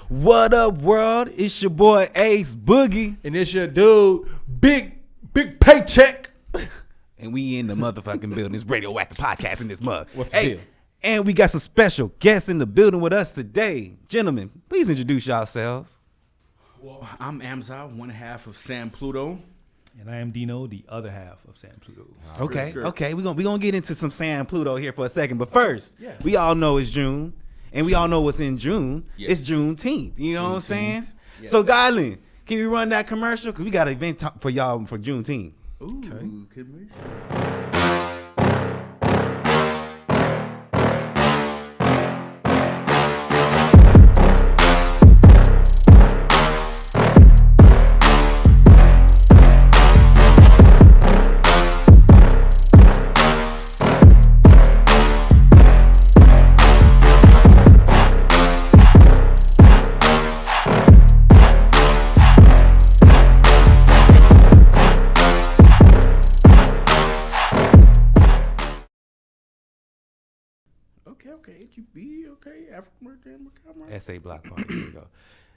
What up, world? It's your boy Ace Boogie. And it's your dude, Big Paycheck. And we in the motherfucking building. It's RadioActive podcast in this mug. What's the deal? And we got some special guests in the building with us today. Gentlemen, please introduce yourselves. Well, I'm Amzar, one half of San Pluto. And I am Dino, the other half of San Pluto. Okay. We're gonna get into some San Pluto here for a second. But first, we all know it's June. And we all know what's in June. Yes. It's Juneteenth. You know what I'm saying? Yes. So, Godlin, can we run that commercial? Because we got an event for y'all for Juneteenth. Ooh, commercial. Okay, HEB, okay, African American. SA Block Party, here we go.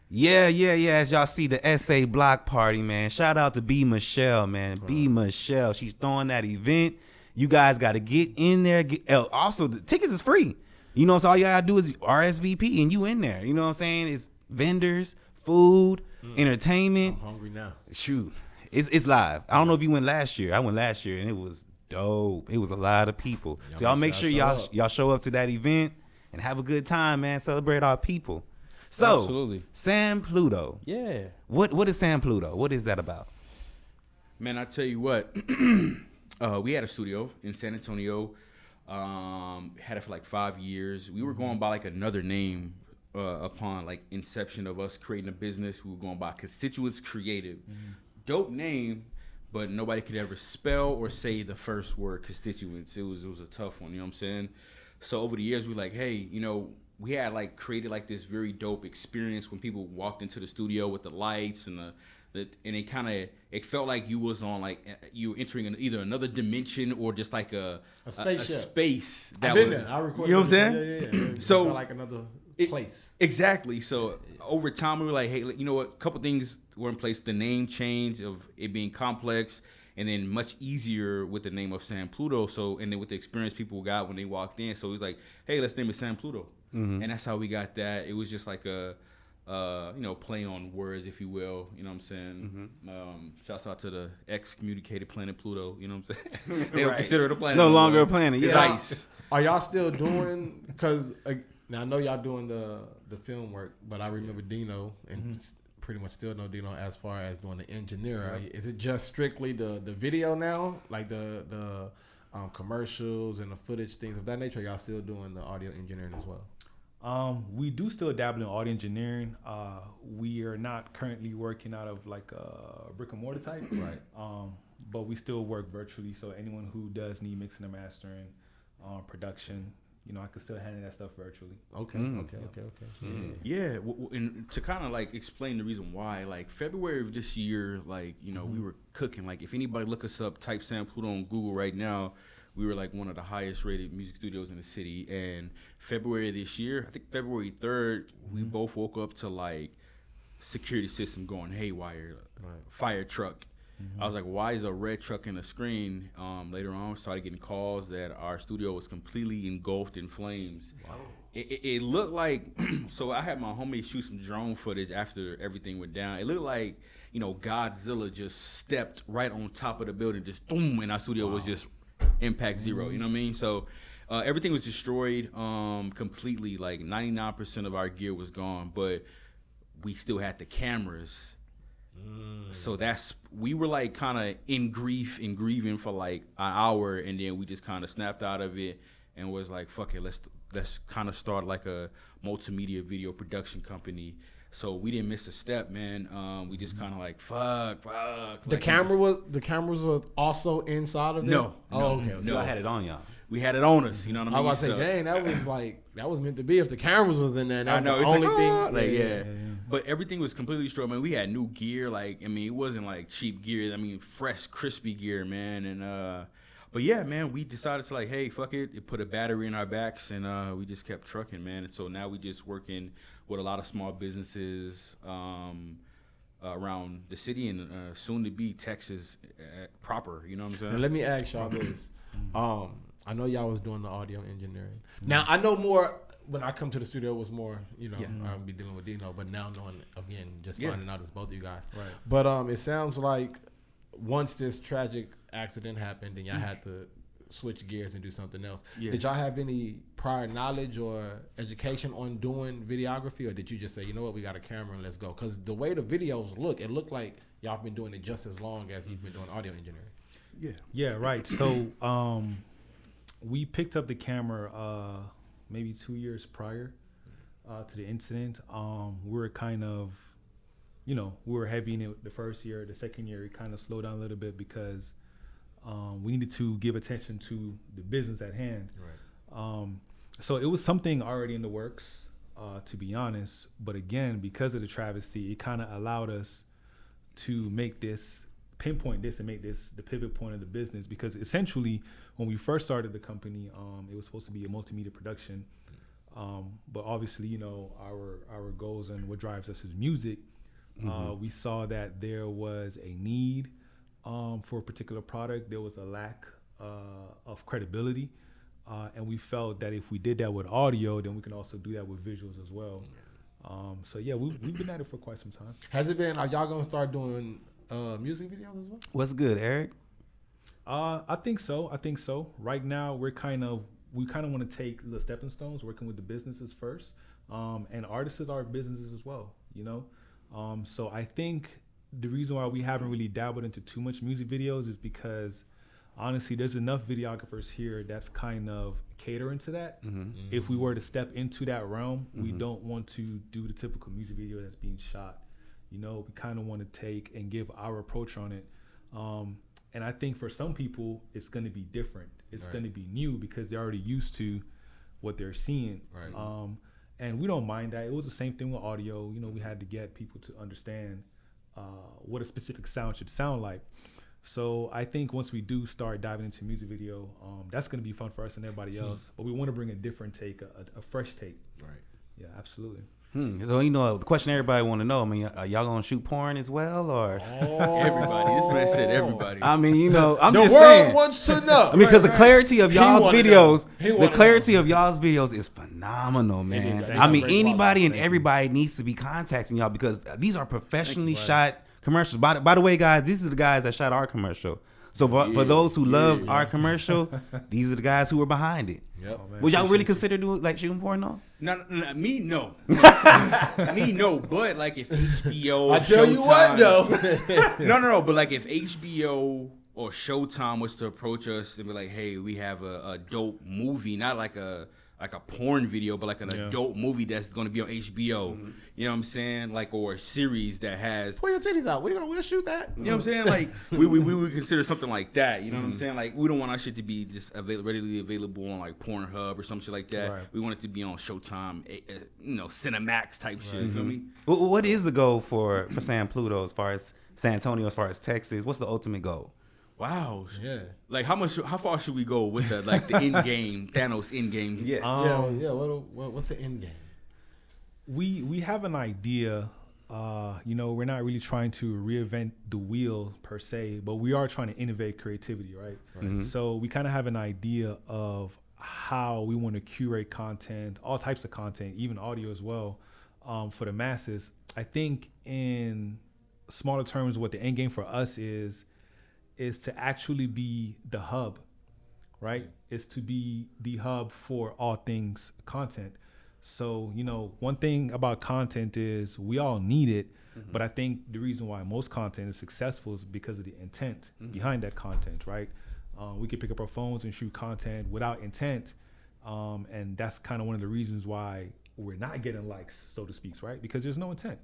Yeah, as y'all see the SA Block Party, man. Shout out to B. Michelle, man. B. Michelle, she's throwing that event. You guys got to get in there. Also, the tickets is free. You know, so all you gotta do is RSVP and you in there. You know what I'm saying? It's vendors, food, entertainment. I'm hungry now. Shoot, it's live. I don't know if you went last year. I went last year and it was dope. It was a lot of people. So y'all make sure y'all show up to that event and have a good time, man. Celebrate our people. So, absolutely. San Pluto. Yeah. What is San Pluto? What is that about? Man, I tell you what, we had a studio in San Antonio. Had it for like 5 years. We were going by like another name upon like inception of us creating a business. We were going by Constituents Creative. Dope name, but nobody could ever spell or say the first word constituents. It was a tough one, you know what I'm saying? So over the years, we were like, hey, you know, we had like created like this very dope experience when people walked into the studio with the lights and and it felt like you was on like you were entering either another dimension or just like a space. I've been there. I recorded. You know what I'm saying? Yeah. So like another place. Exactly. So over time, we were like, hey, you know what? A couple things were in place. The name change of it being complex, and then much easier with the name of San Pluto. So, and then with the experience people got when they walked in. So it was like, hey, let's name it San Pluto. And that's how we got that. It was just like a, play on words, if you will. You know what I'm saying? Shouts out to the excommunicated planet Pluto. You know what I'm saying? They don't consider it a planet. No longer a planet. It's Yeah. ice. Are y'all still doing? Because now I know y'all doing the film work, but I remember Dino and pretty much still know Dino as far as doing the engineering. Is it just strictly the video now, like the commercials and the footage, things of that nature? Or y'all still doing the audio engineering as well? We do still dabble in audio engineering. We are not currently working out of like a brick and mortar type, right? But we still work virtually. So anyone who does need mixing and mastering, production, I can still handle that stuff virtually. Okay. Yeah, and to kind of like explain the reason why, like February of this year, like we were cooking. Like if anybody look us up, type San Pluto on Google right now. We were like one of the highest rated music studios in the city. And February of this year, I think February 3rd, we both woke up to like security system going haywire, fire truck. I was like, why is a red truck in the screen? Later on, we started getting calls that our studio was completely engulfed in flames. Wow. It looked like, so I had my homie shoot some drone footage after everything went down. It looked like, Godzilla just stepped right on top of the building, just boom, and our studio was just impact zero. You know what I mean? So everything was destroyed completely. Like 99% of our gear was gone, but we still had the cameras. So we were like kind of in grief and grieving for like an hour, and then we just kind of snapped out of it and was like, fuck it, let's kind of start like a multimedia video production company. So we didn't miss a step, man. We just kind of like fuck. The cameras were also inside of there? Okay. So I had it on y'all. We had it on us. You know what I mean? I was about to say, dang, that was meant to be. If the cameras was in there, that was the only thing. Yeah. But everything was completely destroyed, man. We had new gear. Like, I mean, it wasn't like cheap gear. I mean, fresh, crispy gear, man. And but yeah, man, we decided to like, hey, fuck it. It put a battery in our backs, and we just kept trucking, man. And so now we just working with a lot of small businesses around the city and soon to be Texas proper. You know what I'm saying? Now let me ask y'all this. I know y'all was doing the audio engineering. Now I know more. When I come to the studio, it was more, I'll be dealing with Dino. But now knowing again, just finding out it's both of you guys. Right. But it sounds like once this tragic accident happened, then y'all had to switch gears and do something else. Yeah. Did y'all have any prior knowledge or education on doing videography, or did you just say, you know what, we got a camera and let's go? Because the way the videos look, it looked like y'all been doing it just as long as you've been doing audio engineering. Yeah, right. So we picked up the camera maybe 2 years prior to the incident. We were kind of, we were heavy in it the first year. The second year, it kind of slowed down a little bit because we needed to give attention to the business at hand. Right. So it was something already in the works, to be honest. But again, because of the travesty, it kind of allowed us to pinpoint this and make this the pivot point of the business. Because essentially, when we first started the company, it was supposed to be a multimedia production. But obviously, our goals and what drives us is music. We saw that there was a need for a particular product. There was a lack of credibility And we felt that if we did that with audio, then we can also do that with visuals as well. So yeah, we've been at it for quite some time. Has it been? Are y'all gonna start doing music videos as well? What's good, Eric? I think so. Right now, we kind of want to take the stepping stones, working with the businesses first, and artists are businesses as well. So I think the reason why we haven't really dabbled into too much music videos is because honestly, there's enough videographers here that's kind of catering to that. If we were to step into that realm, we don't want to do the typical music video that's being shot. We kind of want to take and give our approach on it. And I think for some people, it's going to be different. It's going to be new because they're already used to what they're seeing. Right. And we don't mind that. It was the same thing with audio. We had to get people to understand what a specific sound should sound like. So I think once we do start diving into music video, that's going to be fun for us and everybody else. But we want to bring a different take, a fresh take. Right. Yeah, absolutely. So the question everybody want to know. I mean, are y'all gonna shoot porn as well, or everybody? This man said everybody. I mean, I'm the just world saying. wants to know. I mean, because the clarity of y'all's videos, is phenomenal, man. I mean, anybody and everybody needs to be contacting y'all because these are professionally shot commercials. By the way, guys, these are the guys that shot our commercial. So for those who loved our commercial, these are the guys who were behind it. Yep. Oh, Would y'all really consider doing shooting porn though? No, me no. Me no. But like if HBO, I tell you what though. no. But like if HBO or Showtime was to approach us and be like, hey, we have a dope movie, not like a porn video, but like an adult movie that's going to be on HBO. You know what I'm saying? Like, or a series that has. Pull your titties out. We'll shoot that. You know what I'm saying? Like, we would consider something like that. You know what I'm saying? Like, we don't want our shit to be just readily available on like Pornhub or some shit like that. Right. We want it to be on Showtime, Cinemax type shit. You feel me? What is the goal for San Pluto as far as San Antonio, as far as Texas? What's the ultimate goal? Wow. Yeah. Like how far should we go with the end game, Thanos end game? Yes. What's the end game? We have an idea. We're not really trying to reinvent the wheel per se, but we are trying to innovate creativity, right? So we kind of have an idea of how we want to curate content, all types of content, even audio as well, for the masses. I think in smaller terms, what the end game for us is to actually be the hub, right? Is to be the hub for all things content. So, one thing about content is we all need it, but I think the reason why most content is successful is because of the intent behind that content, right? We could pick up our phones and shoot content without intent, and that's kind of one of the reasons why we're not getting likes, so to speak, right? Because there's no intent.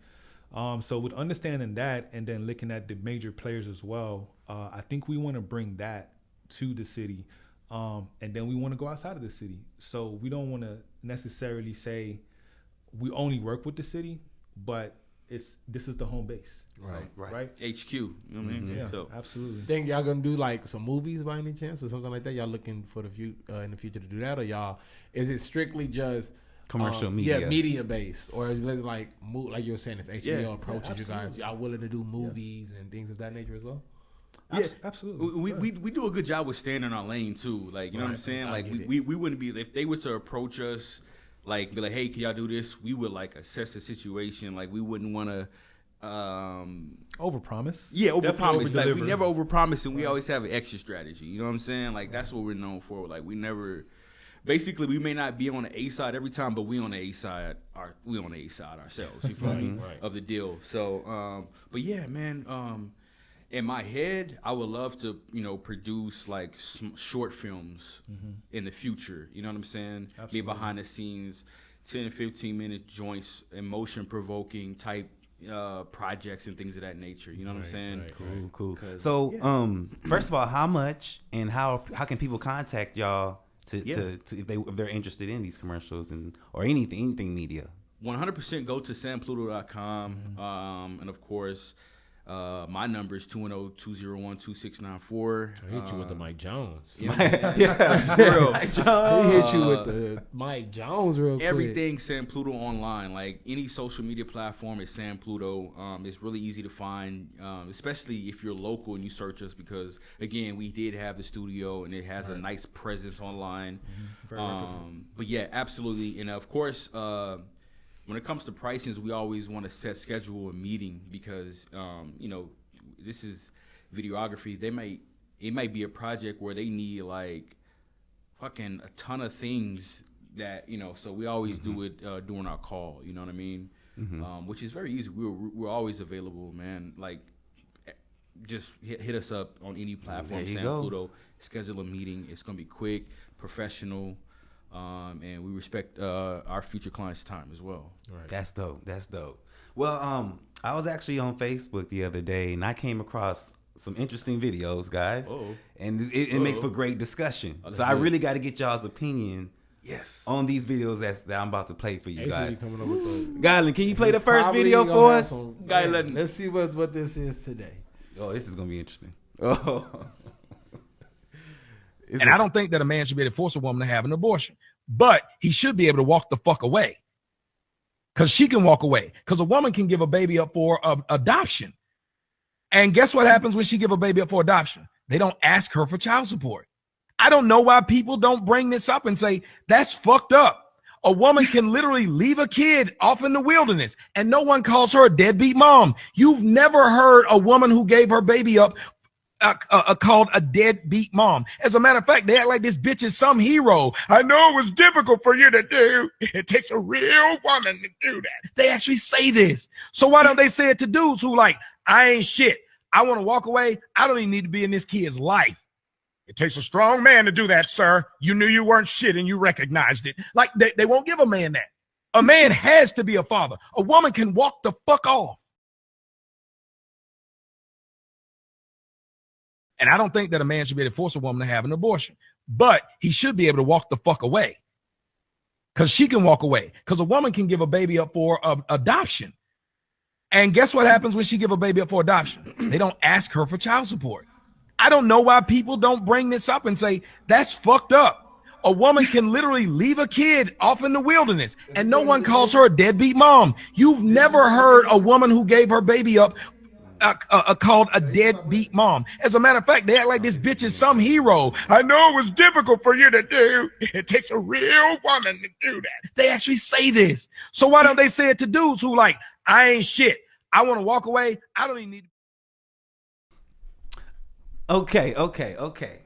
So with understanding that and then looking at the major players as well, I think we want to bring that to the city. And then we want to go outside of the city. So we don't want to necessarily say we only work with the city, but this is the home base. Right. HQ. You know what I mean? Yeah, so, absolutely. Think y'all gonna do like some movies by any chance or something like that? Y'all looking for in the future to do that, or is it strictly just commercial media? Yeah, media based, or is it like you were saying, if HBO approaches you guys, y'all willing to do movies and things of that nature as well? Yeah, absolutely. We do a good job with staying in our lane too. Like, you know what I'm saying? Like we wouldn't be, if they were to approach us, like be like, hey, can y'all do this? We would like assess the situation. Like we wouldn't want to overpromise. Yeah, overpromise. Like we never overpromise, and we always have an extra strategy. You know what I'm saying? Like that's what we're known for. Like we never. Basically, we may not be on the A side every time, but we on the A side. We on the A side ourselves. You feel me? Of the deal. So, but yeah, man. In my head, I would love to, produce like short films in the future. You know what I'm saying? Absolutely. Be behind the scenes, 10, 15-minute joints, emotion provoking type projects and things of that nature. You know what I'm saying? Right. Cool. So, first of all, how much and how can people contact y'all to if they're interested in these commercials or anything media? 100% go to sanpluto.com. And of course, My number is 210-201-2694. I hit you with the Mike Jones. Yeah, for real. He hit you with the Mike Jones real quick. Everything Sam Pluto online, like any social media platform is Sam Pluto. It's really easy to find, especially if you're local and you search us, because again, we did have the studio and it has a nice presence online. But yeah, absolutely. And of course, when it comes to pricings, we always want to schedule a meeting because, this is videography. It might be a project where they need like fucking a ton of things that, so we always do it during our call, you know what I mean? Which is very easy. We're always available, man. Like, just hit us up on any platform, Sam Pluto, schedule a meeting. It's going to be quick, professional. And we respect our future clients' time as well. Right. That's dope. Well, I was actually on Facebook the other day, and I came across some interesting videos, guys. And it makes for great discussion. So I really got to get y'all's opinion. Yes. On these videos that I'm about to play for you guys. Coming Guyland, can you play the first video for us? Guyland, let's see what this is today. Oh, this is gonna be interesting. Oh. And I don't think that a man should be able to force a woman to have an abortion, but he should be able to walk the fuck away. Because she can walk away. Because a woman can give a baby up for adoption. And guess what happens when she give a baby up for adoption? They don't ask her for child support. I don't know why people don't bring this up and say, that's fucked up. A woman can literally leave a kid off in the wilderness and no one calls her a deadbeat mom. You've never heard a woman who gave her baby up called a deadbeat mom. As a matter of fact, they act like this bitch is some hero. I know it was difficult for you to do. It takes a real woman to do that. They actually say this. So why don't they say it to dudes who like, I ain't shit. I want to walk away. I don't even need to be in this kid's life. It takes a strong man to do that, sir. You knew you weren't shit and you recognized it. Like they won't give a man that. A man has to be a father. A woman can walk the fuck off. And I don't think that a man should be able to force a woman to have an abortion, but he should be able to walk the fuck away. Because she can walk away. Because a woman can give a baby up for adoption. And guess what happens when she give a baby up for adoption? They don't ask her for child support. I don't know why people don't bring this up and say, that's fucked up. A woman can literally leave a kid off in the wilderness and no one calls her a deadbeat mom. You've never heard a woman who gave her baby up called a deadbeat mom. As a matter of fact, they act like this bitch is some hero. I know it was difficult for you to do. It takes a real woman to do that. They actually say this. So why don't they say it to dudes who like, I ain't shit. I want to walk away. I don't even need to. Okay.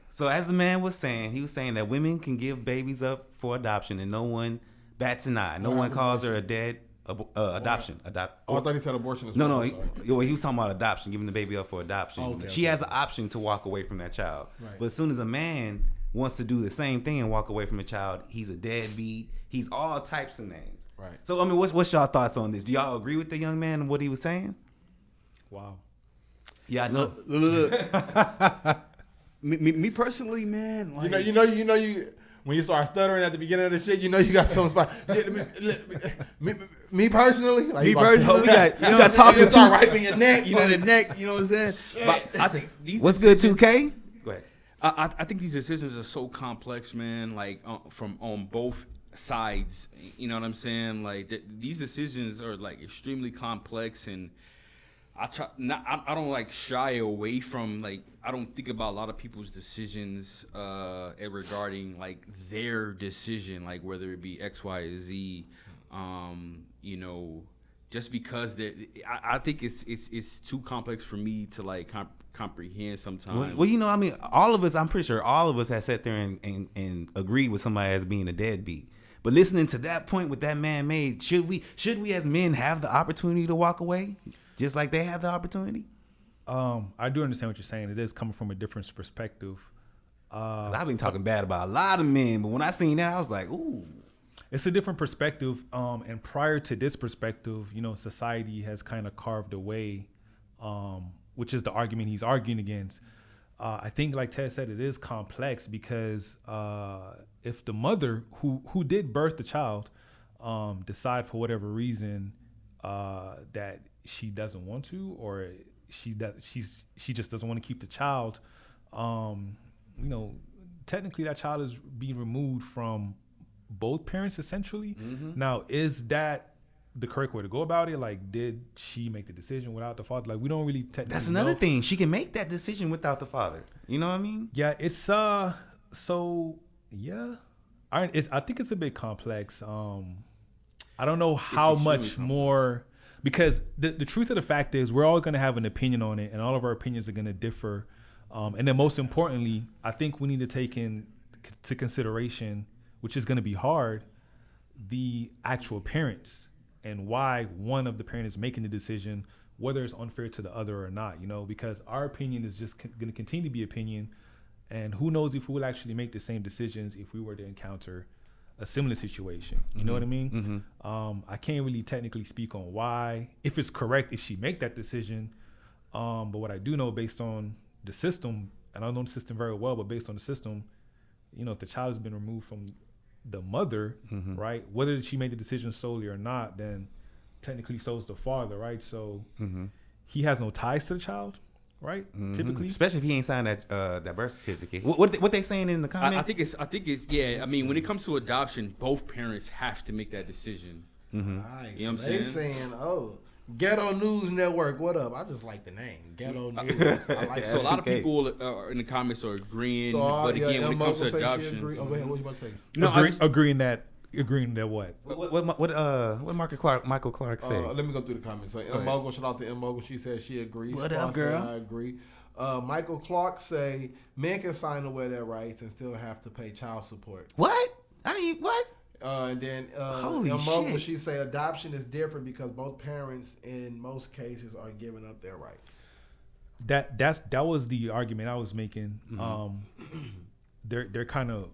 So as the man was saying, he was saying that women can give babies up for adoption and no one bats an eye. No one calls her a dead adoption. I thought he said abortion as well. No, he was talking about adoption, giving the baby up for adoption. She has the option to walk away from that child. Right. But as soon as a man wants to do the same thing and walk away from a child, he's a deadbeat. He's all types of names. Right. So, I mean, what's y'all thoughts on this? Do y'all agree with the young man and what he was saying? Wow. Yeah, I know. Look. me personally, man. Like, you know, when you start stuttering at the beginning of the shit, you know you got some spot. Me personally, like we got talks with start wiping your neck, the neck. You know what I'm saying? But I think what's good, 2K? Go ahead. I think these decisions are so complex, man. Like from on both sides. You know what I'm saying? Like these decisions are like extremely complex and. I don't like shy away from like I don't think about a lot of people's decisions regarding like their decision, like whether it be X, Y, or Z, just because I think it's too complex for me to like comprehend sometimes. Well, I mean, I'm pretty sure all of us have sat there and agreed with somebody as being a deadbeat. But listening to that point with that man made, should we as men have the opportunity to walk away? Just like they have the opportunity? I do understand what you're saying. It is coming from a different perspective. I've been talking bad about a lot of men, but when I seen that, I was like, ooh. It's a different perspective. And prior to this perspective, society has kind of carved away, which is the argument he's arguing against. I think, like Ted said, it is complex because if the mother who did birth the child decide for whatever reason that she doesn't want to, or she just doesn't want to keep the child, technically that child is being removed from both parents essentially. Now, is that the correct way to go about it? Like, did she make the decision without the father? Like, we don't really technically That's another know. thing. She can make that decision without the father. You know what I mean? Yeah, it's so yeah. I think it's a bit complex. I don't know how much more, because the truth of the fact is we're all going to have an opinion on it, and all of our opinions are going to differ. And then most importantly, I think we need to take into consideration, which is going to be hard, the actual parents and why one of the parents is making the decision, whether it's unfair to the other or not, because our opinion is just going to continue to be opinion. And who knows if we will actually make the same decisions if we were to encounter a similar situation. You know what I mean? I can't really technically speak on why, if it's correct, if she make that decision. But what I do know based on the system, and I don't know the system very well, but based on the system, if the child has been removed from the mother, right, whether she made the decision solely or not, then technically so is the father, right? So he has no ties to the child, right? Typically, especially if he ain't signed that birth certificate. What they saying in the comments? I think it's yeah. I mean, when it comes to adoption, both parents have to make that decision. Nice. You know what I'm They saying? Ghetto News Network, what up? I just like the name, Ghetto News. I like So a lot of STK. people in the comments are agreeing, but again, when it comes to adoption, go ahead. What you about to say? no, agreeing that what? What Michael Clark said? Let me go through the comments. So M Mogul, shout out to M Mogul. She said she agrees. What Star up, girl? said, I agree. Michael Clark say men can sign away their rights and still have to pay child support. What? I didn't. What? And then Holy Mogul, shit. she say adoption is different because both parents in most cases are giving up their rights. That was the argument I was making. They're kind of.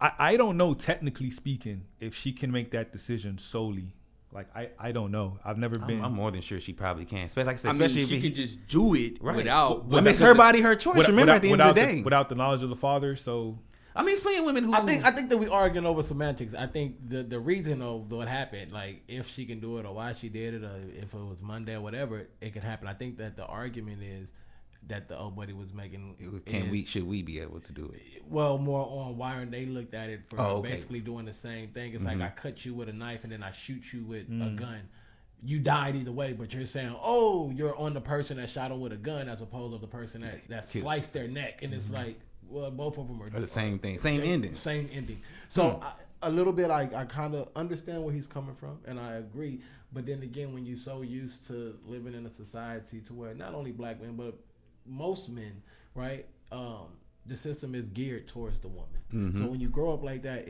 I don't know, technically speaking, if she can make that decision solely. Like, I don't know. I've never been. I'm more than sure she probably can. Especially, like I said, I mean, especially she if could just do it without. What makes her body her choice? Remember, at the end of the day, without the knowledge of the father. So I mean, it's plenty of women who. I think that we arguing over semantics. I think the reason of what happened, like if she can do it or why she did it, or if it was Monday or whatever, it could happen. I think that the argument is that the old buddy was making. Should we be able to do it? Well, more on why they looked at it for okay. basically doing the same thing. It's like I cut you with a knife and then I shoot you with a gun. You died either way, but you're saying, oh, you're on the person that shot him with a gun as opposed to the person that sliced their neck. And it's like, well, both of them are the same thing, same ending. Same ending. So a little bit, I kind of understand where he's coming from, and I agree. But then again, when you're so used to living in a society to where not only black men, but most men, right, the system is geared towards the woman. So when you grow up like that,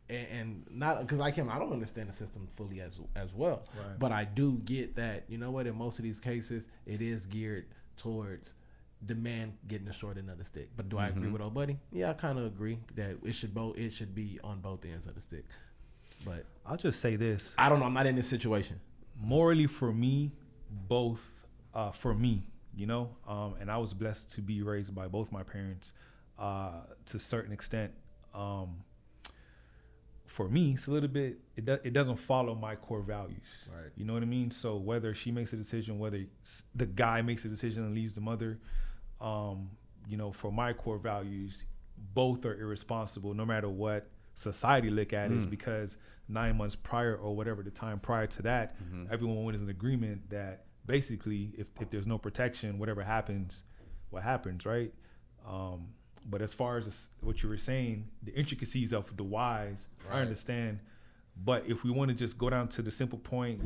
and not because like him, I don't understand the system fully as well. Right. But I do get that, you know what, in most of these cases, it is geared towards the man getting the short end of the stick. But do I agree with old buddy? Yeah, I kind of agree that it should be on both ends of the stick. But I'll just say this. I don't know. I'm not in this situation. Morally, for me, both for me, and I was blessed to be raised by both my parents to a certain extent. For me, it's a little bit, it doesn't follow my core values. Right. You know what I mean? So whether she makes a decision, whether the guy makes a decision and leaves the mother, for my core values, both are irresponsible no matter what society look at is, because 9 months prior or whatever the time prior to that, everyone was in agreement that basically if there's no protection, whatever happens, what happens, right? But as far as what you were saying, the intricacies of the whys, right. I understand. But if we want to just go down to the simple point,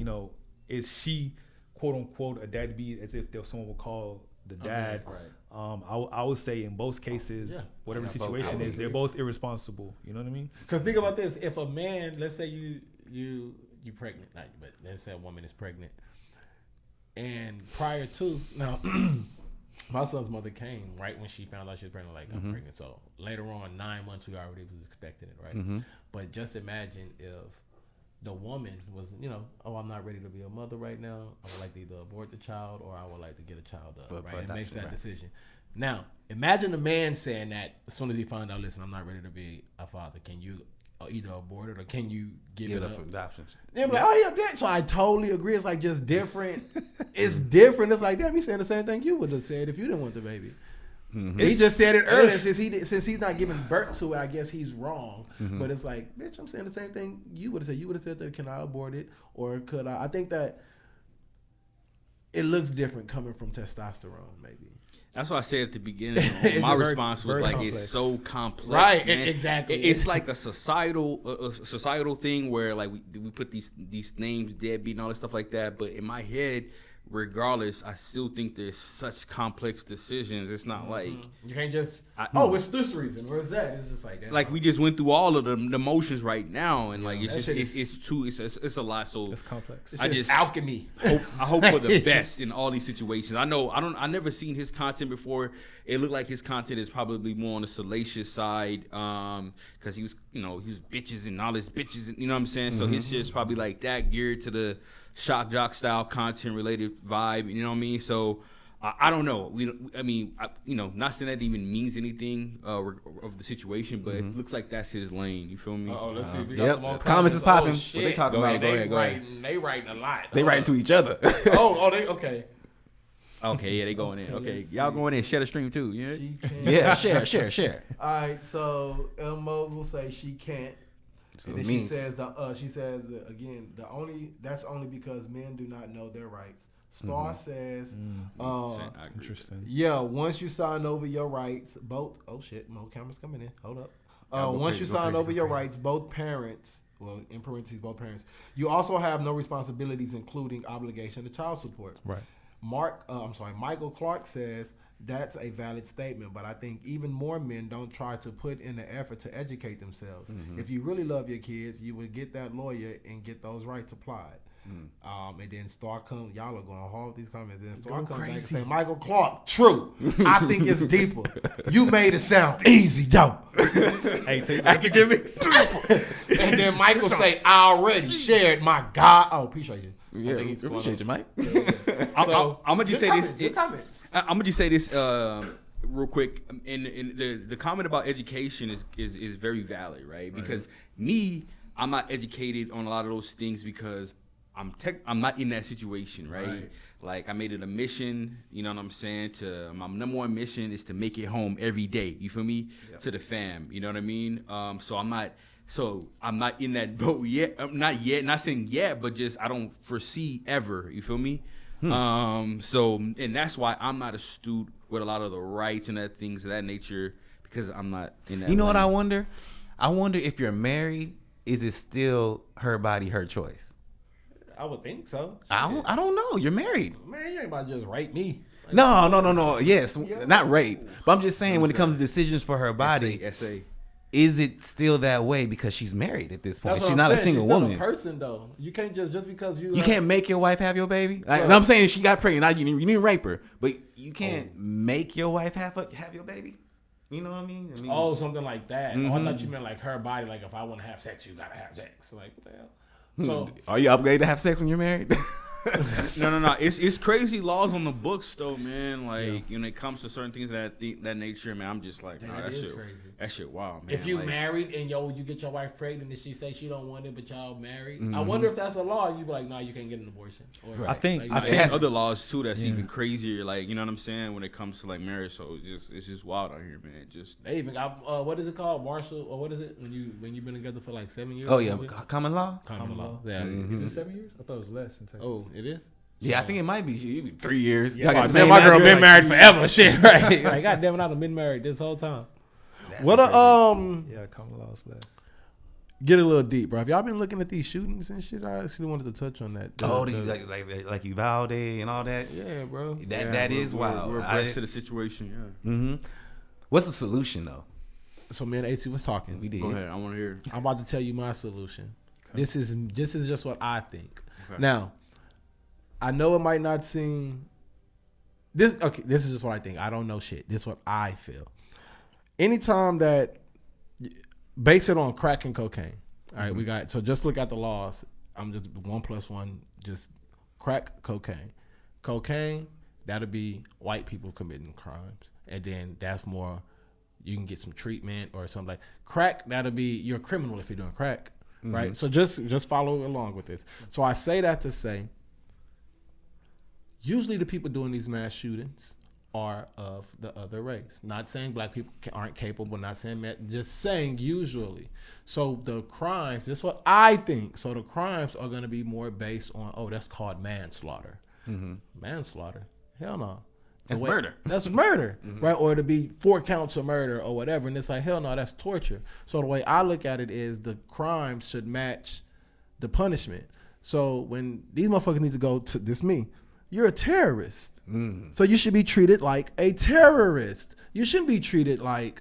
is she, quote unquote, a deadbeat, as if someone would call the dad? Right. I would say in both cases, whatever the situation is, they're both irresponsible. You know what I mean? Because think about this: if a man, let's say you pregnant, but let's say a woman is pregnant, and prior to now. My son's mother came right when she found out she was pregnant, like, I'm pregnant. So later on, 9 months, we already was expecting it, right? But just imagine if the woman was, I'm not ready to be a mother right now. I would like to either abort the child or I would like to get a child up, right? And makes that decision. Now, imagine a man saying that as soon as he found out, listen, I'm not ready to be a father. Can you either abort it or can you give it up for adoption? They're like, oh yeah, so I totally agree. It's like just different. It's different. It's like, damn, he's saying the same thing you would have said if you didn't want the baby. Mm-hmm. He just said it earlier. Since he's not giving birth to it, I guess he's wrong. Mm-hmm. But it's like, bitch, I'm saying the same thing you would have said. You would have said that, can I abort it or could I? I think that it looks different coming from testosterone, maybe. That's what I said at the beginning. My response was like, complex. It's so complex, right? Man. Exactly. It's like a societal thing where like we put these names, deadbeat, and all this stuff like that. But in my head, regardless, I still think there's such complex decisions. It's not like you can't just it's this reason. Where's that? It's just like that. Like we just went through all of the motions right now, and like it's a lot. So it's complex. It's just alchemy. I hope for the best in all these situations. I never seen his content before. It looked like his content is probably more on the salacious side, because he was bitches and all this bitches, you know what I'm saying. So his shit's probably like that, geared to the shock jock style content related vibe, you know what I mean? So I don't know. Not saying that even means anything of the situation, but it looks like that's his lane. You feel me? Let's see. If we got Yep. some more Comments is popping. What they talking about? Go ahead. They writing a lot. They writing to each other. They okay. Okay, yeah, they going in. Okay, y'all going in. Share the stream too. Yeah, share. All right, so El Mogul say she can't. So and then she says again, that's only because men do not know their rights. Star says, interesting. Yeah, once you sign over your rights, more cameras coming in. Hold up. Once you sign over your rights, both parents, well, in parentheses, both parents, you also have no responsibilities, including obligation to child support. Right. Michael Clark says that's a valid statement, but I think even more men don't try to put in the effort to educate themselves. If you really love your kids, you would get that lawyer and get those rights applied. And then Star comes, y'all are going hard with these comments. Then Star comes back and say, Michael Clark, true. I think it's deeper. You made it sound easy, though. Academics. And then Michael say, I already shared my God. Oh, appreciate you. Yeah, appreciate you, Mike. I'm gonna just say this. I'm gonna just say this real quick. And the comment about education is very valid, right? Because I'm not educated on a lot of those things because I'm not in that situation, right? Like I made it a mission, you know what I'm saying? My number one mission is to make it home every day. You feel me? Yep. To the fam, you know what I mean? So I'm not in that boat yet. Not saying yet, but just I don't foresee ever. You feel me? And that's why I'm not astute with a lot of the rights and that things of that nature because I'm not in that. You know what I wonder? I wonder if you're married, is it still her body, her choice? I would think so. I don't know. You're married. Man, you ain't about to just rape me. Like, no. Yes, not rape. But I'm just saying when it comes to decisions for her body, is it still that way because she's married at this point? She's not a single woman. She's still a person though. You can't just because you can't make your wife have your baby. And I'm saying she got pregnant. You didn't rape her, but you can't make your wife have your baby. You know what I mean? Something like that. I thought you meant like her body. Like if I want to have sex, you gotta have sex. Like what the hell? So are you obligated to have sex when you're married? No. It's crazy laws on the books though, man. Like when it comes to certain things that nature, man, I'm just like, that shit crazy. That shit wild, man. If you married and you get your wife pregnant and she say she don't want it, but y'all married, I wonder if that's a law. You be like, nah, you can't get an abortion. Or, I think there's other laws too that's even crazier. Like you know what I'm saying when it comes to like marriage. So it's just wild out here, man. Just they even got what is it called, martial or what is it when you've been together for like 7 years? Oh yeah, common law. Common law. Yeah. Is it 7 years? I thought it was less in Texas. Oh, it is. Yeah, I think it might be 3 years. Yeah, my girl been married forever. Shit, right? Like, goddamn it, I've been married this whole time. What common law is less. Get a little deep, bro. Have y'all been looking at these shootings and shit? I actually wanted to touch on that. Like Uvalde and all that. Yeah, bro. That is wild. We're abreast to the situation. Yeah. Mm-hmm. What's the solution though? So me and AC was talking. We did. Go ahead. I want to hear. I'm about to tell you my solution. Okay. This is just what I think. Okay. Now, I know it might not seem this. Okay, this is just what I think. I don't know shit. This is what I feel. Anytime that base it on crack and cocaine. All right, we got. So just look at the laws. I'm just 1 + 1. Just crack, cocaine. Cocaine, that'll be white people committing crimes, and then that's more you can get some treatment or something like crack. That'll be you're a criminal if you're doing crack, right? So just follow along with this. So I say that to say, usually the people doing these mass shootings are of the other race. Not saying black people aren't capable, not saying that, just saying usually. So the crimes, this is what I think. So the crimes are going to be more based on, that's called manslaughter. Manslaughter? Hell no. That's murder. That's murder, right? Or to be 4 counts of murder or whatever. And it's like, hell no, that's torture. So the way I look at it is the crimes should match the punishment. So when these motherfuckers need to go to this you're a terrorist. So you should be treated like a terrorist. You shouldn't be treated like,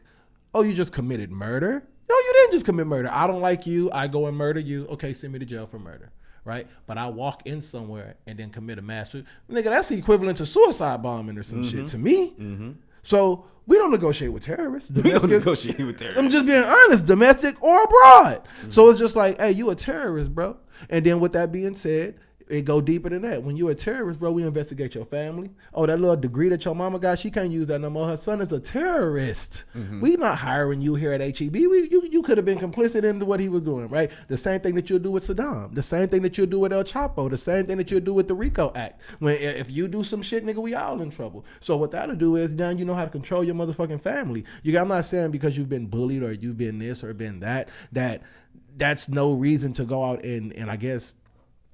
you just committed murder. No, you didn't just commit murder. I don't like you. I go and murder you. Okay, send me to jail for murder, right? But I walk in somewhere and then commit a mass shooting. Nigga, that's the equivalent to suicide bombing or some shit to me. So we don't negotiate with terrorists. We don't negotiate with terrorists. I'm just being honest, domestic or abroad. So it's just like, hey, you a terrorist, bro. And then with that being said, it go deeper than that. When you're a terrorist, bro, we investigate your family. Oh, that little degree that your mama got, she can't use that no more. Her son is a terrorist. We not hiring you here at HEB. You could have been complicit into what he was doing, right? The same thing that you'll do with Saddam. The same thing that you'll do with El Chapo. The same thing that you'll do with the RICO Act. When if you do some shit, nigga, we all in trouble. So what that'll do is now you know how to control your motherfucking family. I'm not saying because you've been bullied or you've been this or been that's no reason to go out and I guess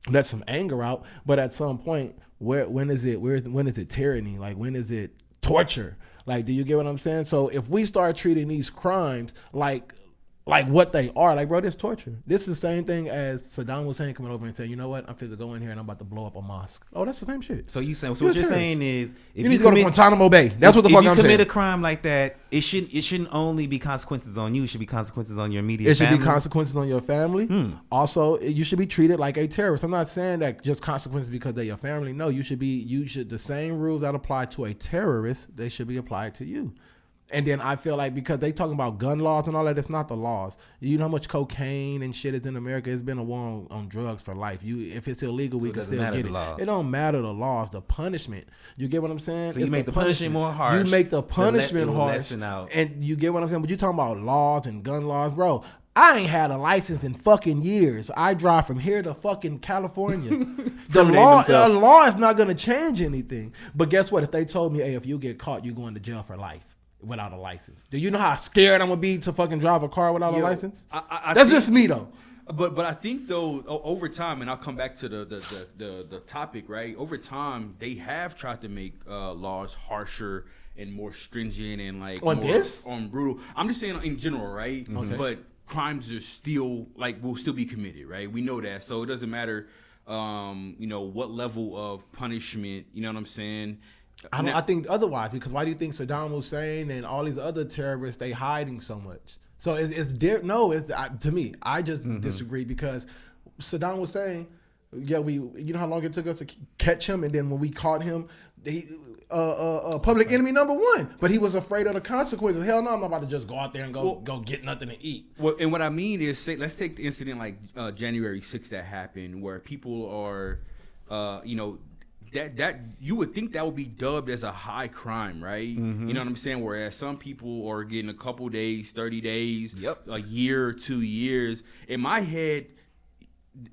let some anger out, but at some point, when is it tyranny? Like, when is it torture? Like, do you get what I'm saying? So if we start treating these crimes like what they are, like, bro, this torture. This is the same thing as Saddam Hussein coming over and saying, you know what, I'm finna go in here and I'm about to blow up a mosque. Oh, that's the same shit. So what you're saying is, if you need to go to Guantanamo Bay. That's what the fuck I'm saying. If you commit a crime like that, it shouldn't only be consequences on you. It should be consequences on your immediate family. It should be consequences on your family. Also, you should be treated like a terrorist. I'm not saying that just consequences because they're your family. No, the same rules that apply to a terrorist, they should be applied to you. And then I feel like because they talking about gun laws and all that, it's not the laws. You know how much cocaine and shit is in America? It's been a war on drugs for life. If it's illegal, we can still get it. It don't matter the laws, the punishment. You get what I'm saying? So you make the punishment more harsh. You make the punishment harsh. And you get what I'm saying? But you talking about laws and gun laws, bro. I ain't had a license in fucking years. I drive from here to fucking California. The law is not going to change anything. But guess what? If they told me, hey, if you get caught, you're going to jail for life. Without a license. Do you know how scared I'm gonna be to fucking drive a car without a license? That's just me though. But I think though over time, and I'll come back to the topic, right? Over time, they have tried to make laws harsher and more stringent and like on brutal. I'm just saying in general, right? Okay. But crimes are still will still be committed, right? We know that, so it doesn't matter, what level of punishment. You know what I'm saying? I think otherwise, because why do you think Saddam Hussein and all these other terrorists, they hiding so much? So to me, I just disagree because Saddam Hussein, you know how long it took us to catch him, and then when we caught him, public enemy number one, but he was afraid of the consequences. Hell no, I'm not about to just go out there and go get nothing to eat. Well, and what I mean is, let's take the incident like January 6th that happened, where people are, that you would think that would be dubbed as a high crime, right? You know what I'm saying? Whereas some people are getting a couple days, 30 days, a year, 2 years. In my head,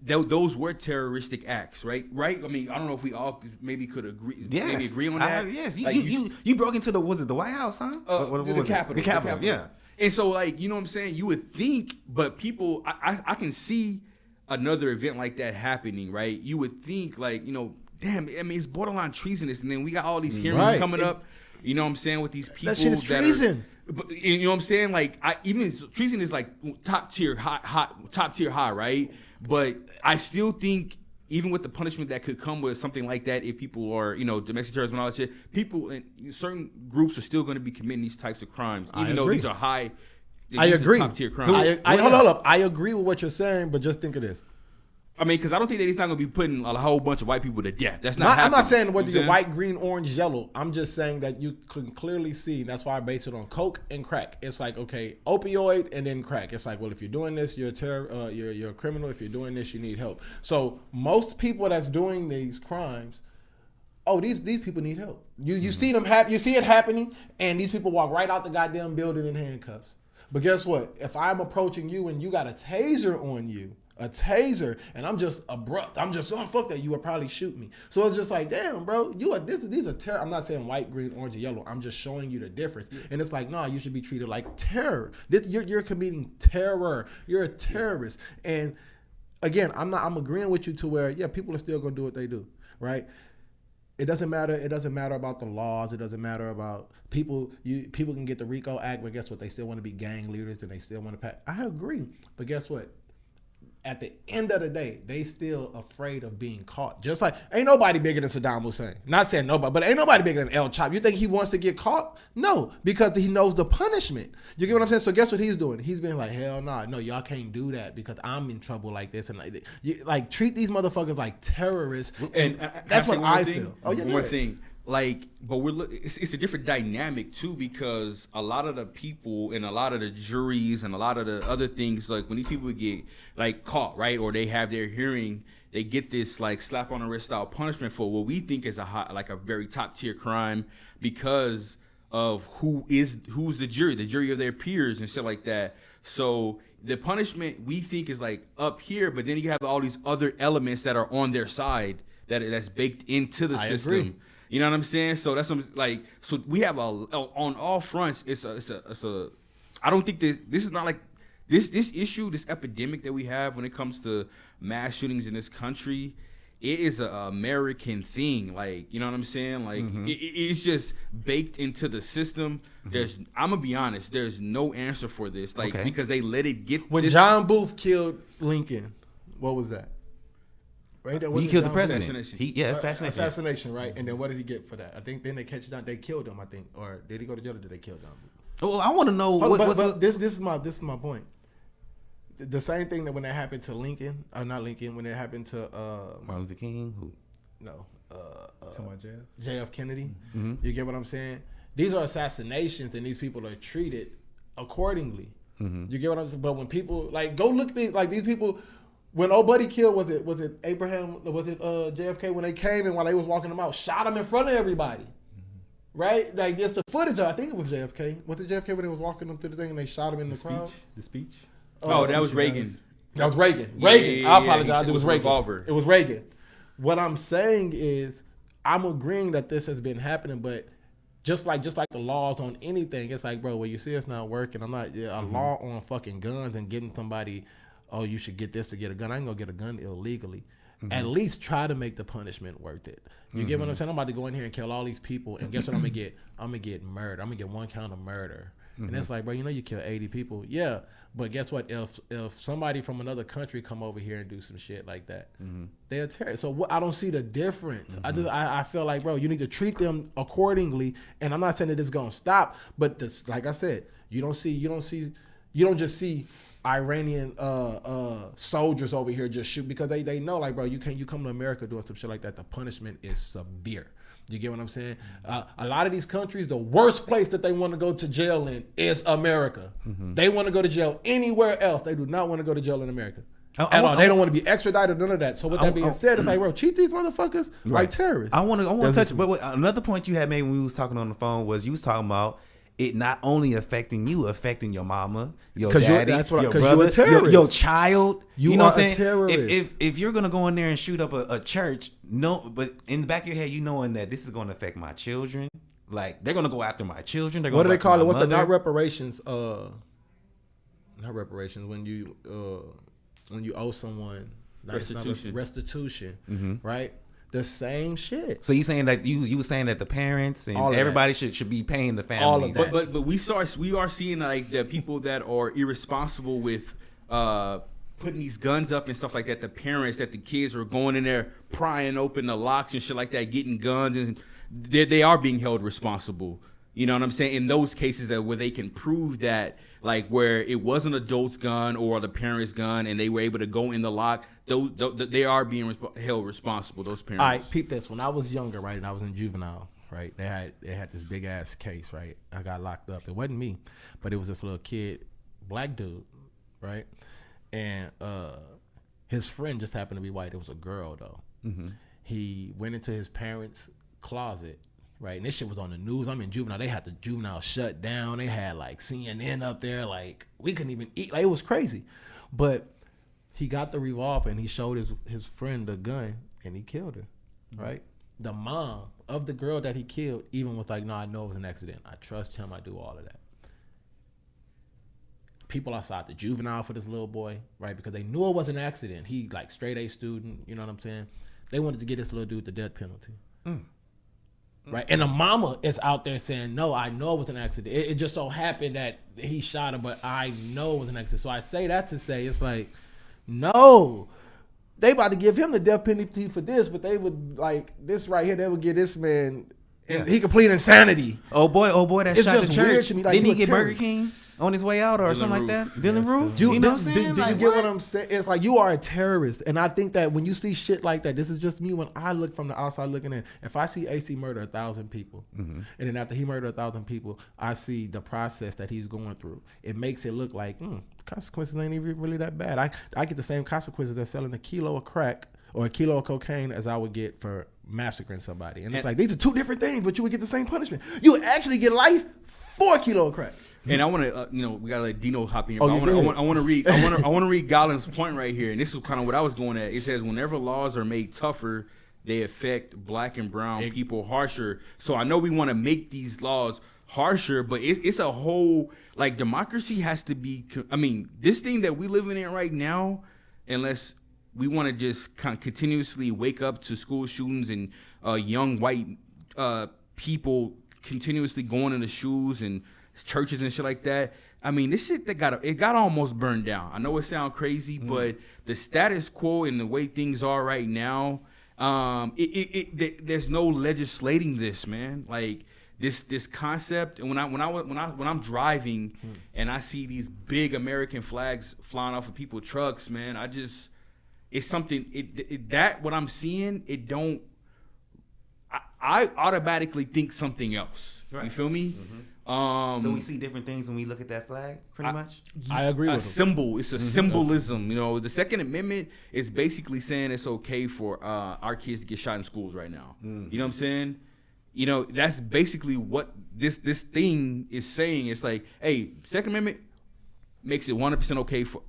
those were terroristic acts, right? Right? I mean, I don't know if we all maybe could agree. Yes. Maybe agree on that. Yes. You broke into the White House, huh? The Capitol. The Capitol. Yeah. And so, you know what I'm saying? You would think, but people, I can see another event like that happening, right? You would think, damn, I mean, it's borderline treasonous, and then we got all these hearings coming up. You know what I'm saying, with these people. That shit is treason. But you know what I'm saying? Even treason is top tier high, right? But I still think, even with the punishment that could come with something like that, if people are, domestic terrorism and all that shit, people in certain groups are still going to be committing these types of crimes, even though these are high. I agree. Top tier crimes. Hold up. I agree with what you're saying, but just think of this. I mean, because I don't think that he's not going to be putting a whole bunch of white people to death. That's not happening. I'm not saying whether you're white, green, orange, yellow. I'm just saying that you can clearly see. That's why I base it on coke and crack. It's like, okay, opioid and then crack. It's like, well, if you're doing this, you're a criminal. If you're doing this, you need help. So most people that's doing these crimes oh, these people need help. You see them you see it happening, and these people walk right out the goddamn building in handcuffs. But guess what? If I'm approaching you and you got a taser on you, and I'm just abrupt, I'm just, oh, fuck that, you would probably shoot me. So it's just like, damn, bro, these are terror. I'm not saying white, green, orange, or yellow. I'm just showing you the difference. And it's like, no, you should be treated like terror. You're committing terror. You're a terrorist. And again, I'm agreeing with you to where, yeah, people are still gonna do what they do, right? It doesn't matter. It doesn't matter about the laws. It doesn't matter about people. People can get the RICO Act, but guess what? They still want to be gang leaders and they still want to pack. I agree, but guess what? At the end of the day, they still afraid of being caught. Just like, ain't nobody bigger than Saddam Hussein. Not saying nobody, but ain't nobody bigger than El Chapo. You think he wants to get caught? No, because he knows the punishment. You get what I'm saying? So guess what he's doing? He's been like, hell nah, no, y'all can't do that because I'm in trouble like this. And like treat these motherfuckers like terrorists. And that's what I feel. Oh, yeah, one more thing. Like, but it's a different dynamic too, because a lot of the people and a lot of the juries and a lot of the other things, like when these people get like caught, right, or they have their hearing, they get this like slap on the wrist style punishment for what we think is a very top tier crime because of who's the jury of their peers and shit like that. So the punishment we think is like up here, but then you have all these other elements that are on their side that's baked into the system. Agree. You know what I'm saying? So that's what I'm, like. So we have on all fronts. It's a. I don't think this is not like this issue, this epidemic that we have when it comes to mass shootings in this country. It is an American thing. Like, you know what I'm saying? Like it's just baked into the system. I'm gonna be honest. There's no answer for this. Like because they let it get. When John Booth killed Lincoln, what was that? Right? He killed the president. Assassination, right? And then what did he get for that? I think then they they killed him. I think, or did he go to jail or did they kill John Booth? Well, I want to know this is my point. The same thing that when that happened to Lincoln, not Lincoln, when it happened to Martin Luther King, who? No, JF Kennedy. You get what I'm saying? These are assassinations, and these people are treated accordingly. You get what I'm saying? But when people go look at these people. When old buddy killed, was it Abraham? Was it JFK? When they came and while they was walking him out, shot him in front of everybody, right? Like just the footage. I think it was JFK. Was it JFK when they was walking them through the thing and they shot him in the crowd? The speech. Oh, that was Reagan. That was Reagan. Reagan. I apologize. It was Reagan. Revolver. It was Reagan. What I'm saying is, I'm agreeing that this has been happening, but just like the laws on anything, it's like, bro, when you see it's not working, I'm not a law on fucking guns and getting somebody. Oh, you should get this to get a gun. I ain't gonna get a gun illegally. At least try to make the punishment worth it. You get what I'm saying? I'm about to go in here and kill all these people, and guess what I'm gonna get? I'm gonna get murder. I'm gonna get 1 count of murder. And it's like, bro, you killed 80 people. Yeah, but guess what? If somebody from another country come over here and do some shit like that, they're terrorists. So I don't see the difference. I feel like, bro, you need to treat them accordingly. And I'm not saying that it's gonna stop, but like I said, you don't just see Iranian soldiers over here just shoot because they know, like, bro, you come to America doing some shit like that, the punishment is severe. You get what I'm saying? A lot of these countries, the worst place that they want to go to jail in is America. They want to go to jail anywhere else. They do not want to go to jail in America at all. They don't want to be extradited, none of that. So with that being said, it's like, bro, treat these motherfuckers like terrorists. I want to touch, but another point you had made when we was talking on the phone was you was talking about it not only affecting you, affecting your mama, your daddy, your brother, your child. You know what I'm saying? If you're gonna go in there and shoot up a church, but in the back of your head, you knowing that this is gonna affect my children. Like they're gonna go after my children. What do they call it? What's the not reparations? Not reparations when you owe someone restitution, right? The same shit. So you saying that you were saying that the parents and everybody should be paying the families. But we are seeing like the people that are irresponsible with putting these guns up and stuff like that. The parents that the kids are going in there prying open the locks and shit like that, getting guns, and they are being held responsible. You know what I'm saying? In those cases where they can prove that, like where it was an adult's gun or the parent's gun, and they were able to go in the lock, they are being held responsible. Those parents. All right, peep this. When I was younger, right, and I was in juvenile, right, they had this big ass case, right. I got locked up. It wasn't me, but it was this little kid, black dude, right, and his friend just happened to be white. It was a girl though. He went into his parents' closet, right? And this shit was on the news. I'm in juvenile. They had the juvenile shut down. They had like CNN up there. Like we couldn't even eat. Like it was crazy. But he got the revolver and he showed his friend the gun and he killed her, right? The mom of the girl that he killed even was like, no, I know it was an accident. I trust him. I do all of that. People outside the juvenile for this little boy, right? Because they knew it was an accident. He like straight A student, you know what I'm saying? They wanted to get this little dude the death penalty. Right? And the mama is out there saying, no, I know it was an accident. It just so happened that he shot her, but I know it was an accident. So I say that to say, it's like, no, they about to give him the death penalty for this, but they would like this right here, they would give this man, and he could plead insanity. Oh boy, that It's shot the just church. weird to me, like, Didn't you he a get Burger terrorist. King on his way out or Dylan something Roof. like that? Dylan Roof? Do You know what I'm saying? Do you Like, get what I'm saying? It's like you are a terrorist. And I think that when you see shit like that, this is just me when I look from the outside looking in. If I see AC murder 1,000 people, and then after he murdered 1,000 people, I see the process that he's going through. It makes it look like consequences ain't even really that bad. I get the same consequences as selling a kilo of crack or a kilo of cocaine as I would get for massacring somebody. And it's like, these are two different things, but you would get the same punishment. You would actually get life for a kilo of crack. And I want to, we gotta let Dino hop in here. Oh, But you I want to read. I want to read Galen's point right here, and this is kind of what I was going at. It says, whenever laws are made tougher, they affect black and brown people harsher. So I know we want to make these laws harsher, but it's a whole like democracy has to be. I mean, this thing that we living in right now, unless we want to just continuously wake up to school shootings and young white people continuously going into shoes and churches and shit like that. I mean, this shit it got almost burned down. I know it sounds crazy, but the status quo and the way things are right now, there's no legislating this, man. Like this concept. And when I'm driving and I see these big American flags flying off of people's trucks, man, it's something. That what I'm seeing, it don't. I automatically think something else. Right. You feel me? So we see different things when we look at that flag, pretty much. I agree with a him. symbol. It's a symbolism. You know, the Second Amendment is basically saying it's okay for our kids to get shot in schools right now. You know what I'm saying? You know, that's basically what this thing is saying. It's like, hey, Second Amendment makes it 100% okay for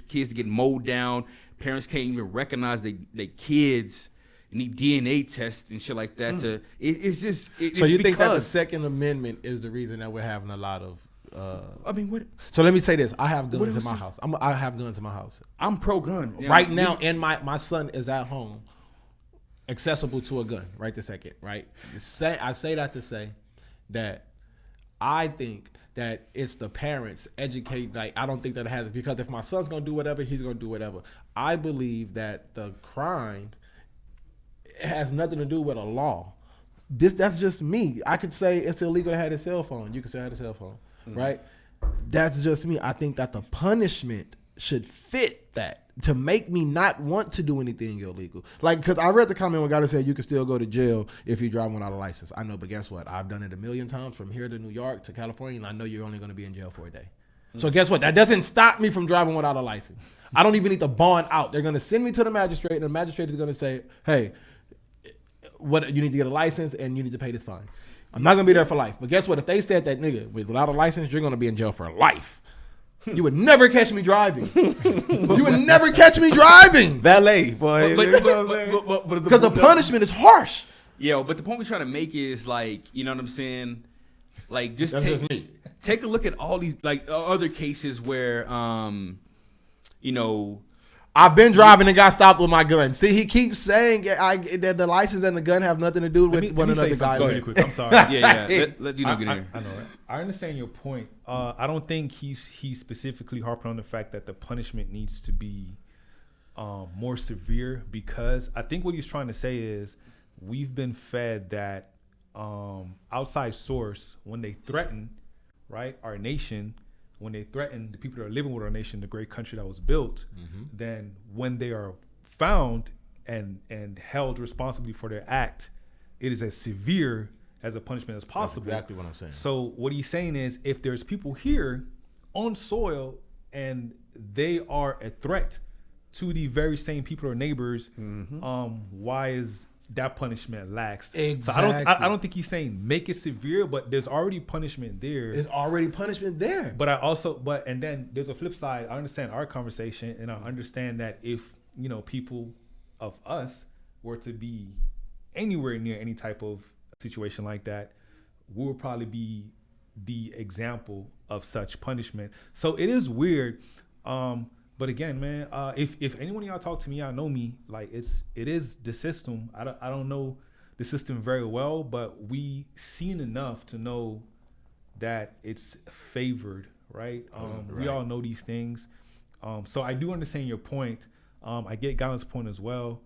kids to get mowed down. Parents can't even recognize their kids. Need DNA tests and shit like that. It's just. So you think that the Second Amendment is the reason that we're having a lot of? I mean, what? So let me say this: I have guns in my house. I have guns in my house. I'm pro gun Right now, and my son is at home, accessible to a gun right this second. Right. I say that to say that I think that it's the parents educate. Like I don't think that it has, because if my son's gonna do whatever, he's gonna do whatever. I believe that the crime. It has nothing to do with a law. That's just me. I could say it's illegal to have a cell phone. You can say I had a cell phone, right? That's just me. I think that the punishment should fit that to make me not want to do anything illegal. Like, because I read the comment where God said you can still go to jail if you drive without a license. I know, but guess what? I've done it a million times from here to New York to California, and I know you're only going to be in jail for a day. So guess what? That doesn't stop me from driving without a license. I don't even need to bond out. They're going to send me to the magistrate, and the magistrate is going to say, hey, what you need to get a license and you need to pay this fine. I'm not gonna be there for life. But guess what? If they said that, nigga, without a license, you're gonna be in jail for life. You would never catch me driving. You would never catch me driving. Valet, boy. Because the punishment is harsh. Yeah, but the point we're trying to make is like, you know what I'm saying? Like just take a look at all these like other cases where you know, I've been driving and got stopped with my gun. See, he keeps saying that the license and the gun have nothing to do with one another. Go really quick. I'm sorry. yeah. Let Dino get in here. I know, right? I understand your point. I don't think he's specifically harping on the fact that the punishment needs to be more severe, because I think what he's trying to say is we've been fed that outside source, when they threaten, right, our nation. When they threaten the people that are living with our nation, the great country that was built, then when they are found and held responsibly for their act, it is as severe as a punishment as possible. That's exactly what I'm saying. So what he's saying is, if there's people here on soil and they are a threat to the very same people or neighbors, why is that punishment lax. Exactly. So I don't think he's saying make it severe, but there's already punishment there. There's already punishment there. But and then there's a flip side. I understand our conversation, and I understand that if, you know, people of us were to be anywhere near any type of situation like that, we would probably be the example of such punishment. So it is weird. But again, man, if anyone of y'all talk to me, y'all know me. Like it is the system. I don't know the system very well, but we seen enough to know that it's favored, right? We all know these things. So I do understand your point. I get Galen's point as well.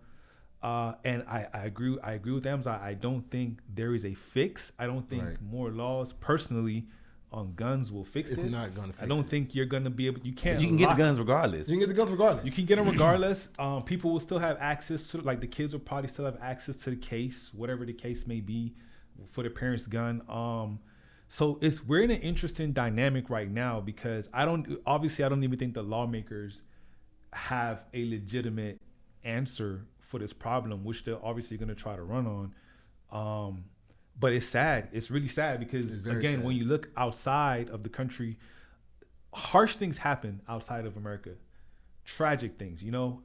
And I agree with Amza. I don't think there is a fix. I don't think more laws personally on guns will fix this. It's not gonna fix it. I don't think you're gonna be able. You can get the guns regardless. You can get them regardless. People will still have access to, like, the kids will probably still have access to the case, whatever the case may be, for the parents' gun. So we're in an interesting dynamic right now, because I don't even think the lawmakers have a legitimate answer for this problem, which they're obviously going to try to run on. But it's sad. It's really sad, because again, sad. When you look outside of the country, harsh things happen outside of America. Tragic things, you know,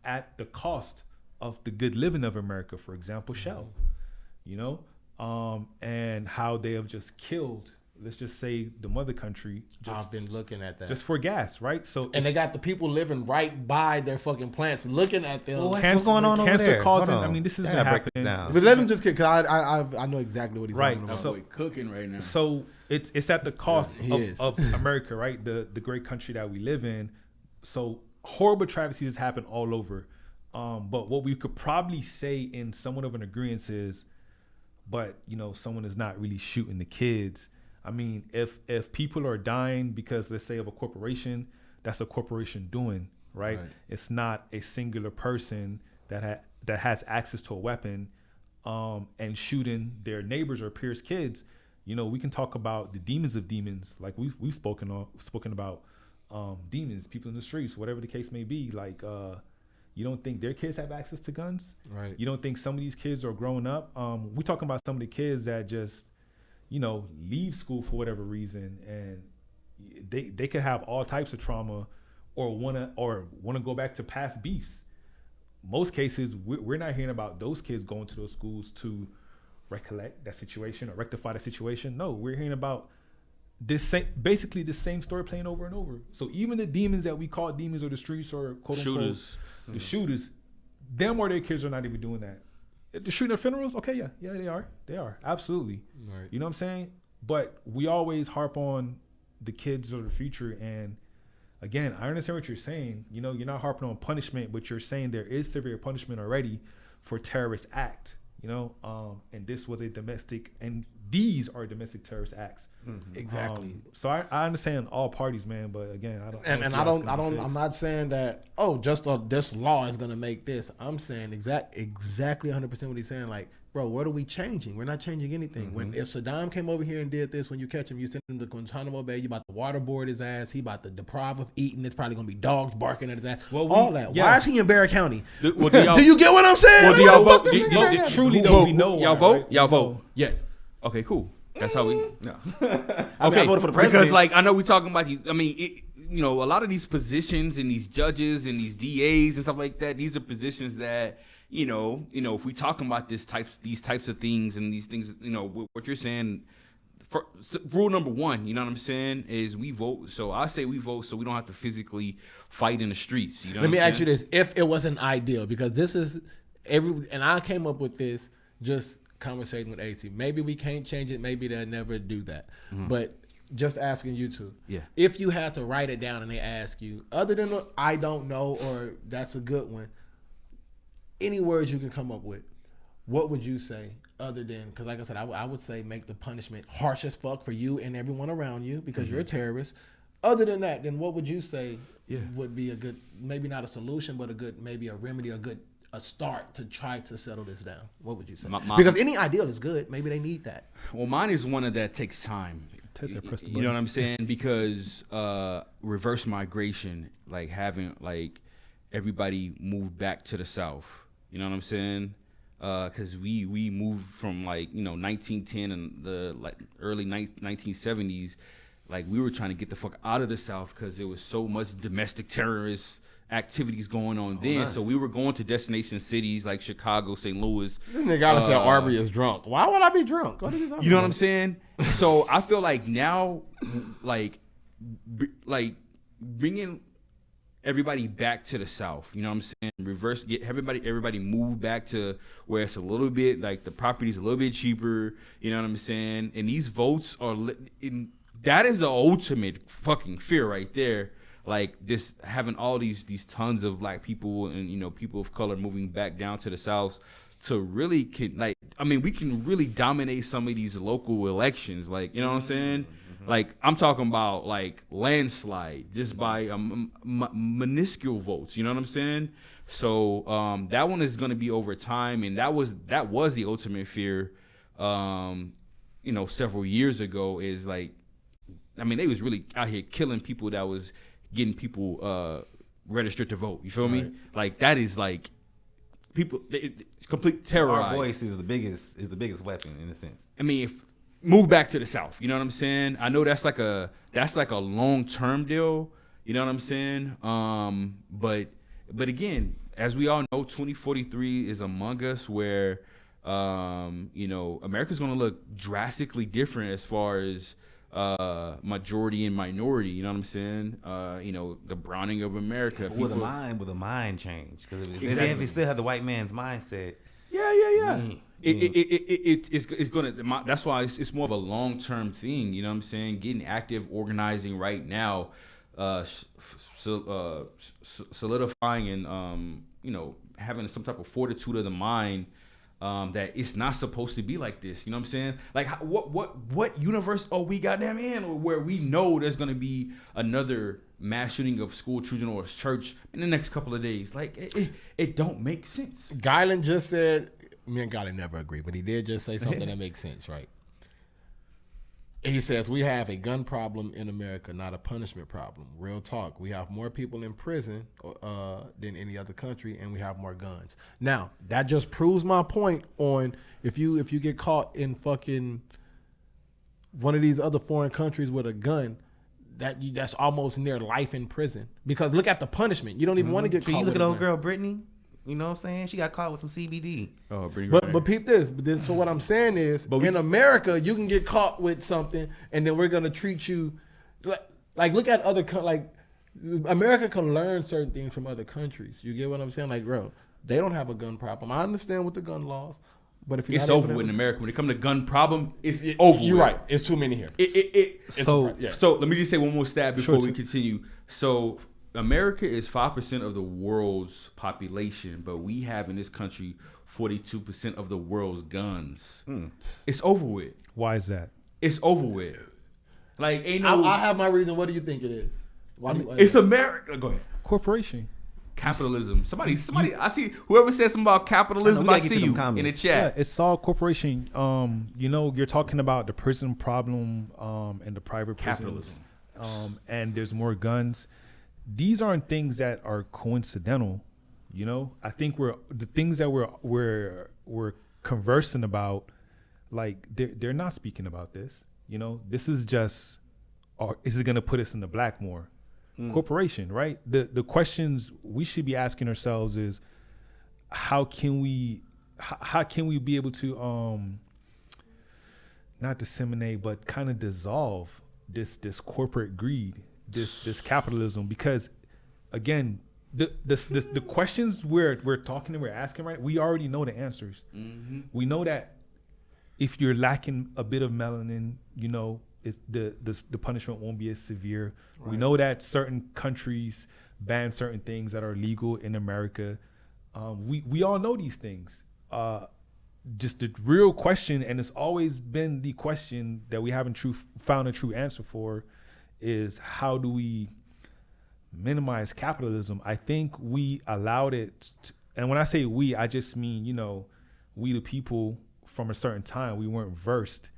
at the cost of the good living of America. For example, Shell, you know, and how they have just killed, let's just say, the mother country. I've been looking at that. Just for gas, right? So and they got the people living right by their fucking plants, looking at them. Well, what's going on over there? Causing. I mean, this has been happening. But let him just get, because I know exactly what he's talking about. So cooking right now. So it's at the cost of America, right? The great country that we live in. So horrible travesties happen all over. But what we could probably say in somewhat of an agreement is, but, you know, someone is not really shooting the kids. I mean, if people are dying because, let's say, of a corporation, that's a corporation doing, right? It's not a singular person that has access to a weapon and shooting their neighbors or peers' kids. You know, we can talk about the demons of demons, like we've spoken about demons, people in the streets, whatever the case may be. Like, you don't think their kids have access to guns? Right. You don't think some of these kids are growing up? We're talking about some of the kids that just, you know, leave school for whatever reason, and they could have all types of trauma, or wanna go back to past beefs. Most cases, we're not hearing about those kids going to those schools to recollect that situation or rectify the situation. No, we're hearing about basically the same story playing over and over. So even the demons that we call demons, or the streets, or quote unquote the shooters, them or their kids are not even doing that. The shooting at funerals, okay, yeah, they are absolutely. Right. You know what I'm saying? But we always harp on the kids or the future, and again, I understand what you're saying. You know, you're not harping on punishment, but you're saying there is severe punishment already for terrorist act. You know, and this was a domestic, and these are domestic terrorist acts. Mm-hmm. Exactly. So I understand all parties, man. But again, I'm not saying that this law is gonna make this. I'm saying exactly 100% what he's saying. Like, bro, what are we changing? We're not changing anything. Mm-hmm. If Saddam came over here and did this, when you catch him, you send him to Guantanamo Bay. You about to waterboard his ass. He about to deprive of eating. It's probably gonna be dogs barking at his ass. Well, all that. Yeah. Why is he in Barrett County? Do you get what I'm saying? Well, do y'all vote? Truly, though, we know. Y'all vote? Right? Y'all vote? Yes. Okay, cool. That's how we. No. Okay, I voted for the president. Because, like, I know we're talking about these. I mean, you know, a lot of these positions and these judges and these DAs and stuff like that. These are positions that, you know, if we talking about these types of things and these things, you know, what you're saying. Rule number one, you know what I'm saying, is we vote. So I say we vote so we don't have to physically fight in the streets. You know. Let me ask you this: if it wasn't ideal, because this is and I came up with this just conversating with AT. Maybe we can't change it. Maybe they'll never do that. Mm-hmm. But just asking you two. Yeah. If you have to write it down and they ask you, other than I don't know or that's a good one, any words you can come up with, what would you say other than, because like I said, I would say make the punishment harsh as fuck for you and everyone around you because you're a terrorist. Other than that, then what would you say would be a good, maybe not a solution, but a good, maybe a remedy, a start to try to settle this down? What would you say? Because any ideal is good. Maybe they need that. Well, mine is one that takes time. You know what I'm saying? Because reverse migration, like having like everybody move back to the South. You know what I'm saying? because we moved from like 1910 and the like early 1970s, like we were trying to get the fuck out of the South because there was so much domestic terrorist activities going on then. Nice. So we were going to destination cities like Chicago, St. Louis. This nigga said Arbery is drunk. Why would I be drunk? What you know what I'm saying? So I feel like now, like bringing everybody back to the South. You know what I'm saying? Reverse, get everybody move back to where it's a little bit like the property's a little bit cheaper. You know what I'm saying? And these votes are that is the ultimate fucking fear right there. Like this having all these tons of black people and people of color moving back down to the South to really we can really dominate some of these local elections. Like, you know what I'm saying? Mm-hmm. Like I'm talking about like landslide just by minuscule votes. You know what I'm saying? So that one is going to be over time, and that was the ultimate fear. Several years ago is like, they was really out here killing people that was getting people registered to vote. You feel me? Like that is like people. It's complete terror. Our voice is the biggest weapon in a sense. If move back to the South. You know what I'm saying? I know that's like a long term deal. You know what I'm saying? But again, as we all know, 2043 is among us where America's going to look drastically different as far as majority and minority, you know what I'm saying? The browning of America. With a mind change, because if they still have the white man's mindset. Yeah. It's gonna. That's why it's more of a long term thing. You know what I'm saying? Getting active, organizing right now, solidifying and having some type of fortitude of the mind. That it's not supposed to be like this. You know what I'm saying? Like, what universe are we goddamn in where we know there's going to be another mass shooting of school children or a church in the next couple of days? Like, it don't make sense. Guyland just said, me and Guyland never agree, but he did just say something that makes sense, right? He says, we have a gun problem in America, not a punishment problem. Real talk. We have more people in prison than any other country, and we have more guns. Now, that just proves my point on if you get caught in fucking one of these other foreign countries with a gun, that's almost near life in prison. Because look at the punishment. You don't even want to get caught with a gun. You look at old girl Brittany. You know what I'm saying? She got caught with some CBD. Oh, but peep this. So what I'm saying is, in America, you can get caught with something, and then we're gonna treat you like look at other America can learn certain things from other countries. You get what I'm saying? Like, bro, they don't have a gun problem. I understand with the gun laws, but if it's over with in America, when it comes to gun problem, it's over. You're right. It's too many here. So let me just say one more stab before we continue. So America is 5% of the world's population, but we have in this country 42% of the world's guns. It's over with. Why is that? It's over with. Like, ain't no. I have my reason. What do you think it is? It's America. Go ahead. Corporation. Capitalism. Somebody. I see whoever said something about capitalism. I see you in the chat. Yeah, it's all corporation. You're talking about the prison problem and the private prisons. Capitalism. And there's more guns. These aren't things that are coincidental, I think the things that we're conversing about, like they're not speaking about this. This is just, or is it going to put us in the black more? Corporation, right? The questions we should be asking ourselves is, how can we be able to not disseminate, but kind of dissolve this corporate greed. This capitalism, because again, the questions we're talking and we're asking, right? We already know the answers. Mm-hmm. We know that if you're lacking a bit of melanin, the punishment won't be as severe. Right. We know that certain countries ban certain things that are legal in America. We all know these things. Just the real question, and it's always been the question that we haven't found a true answer for, is how do we minimize capitalism? I think we allowed it and when I say we, I just mean, we the people from a certain time, we weren't versed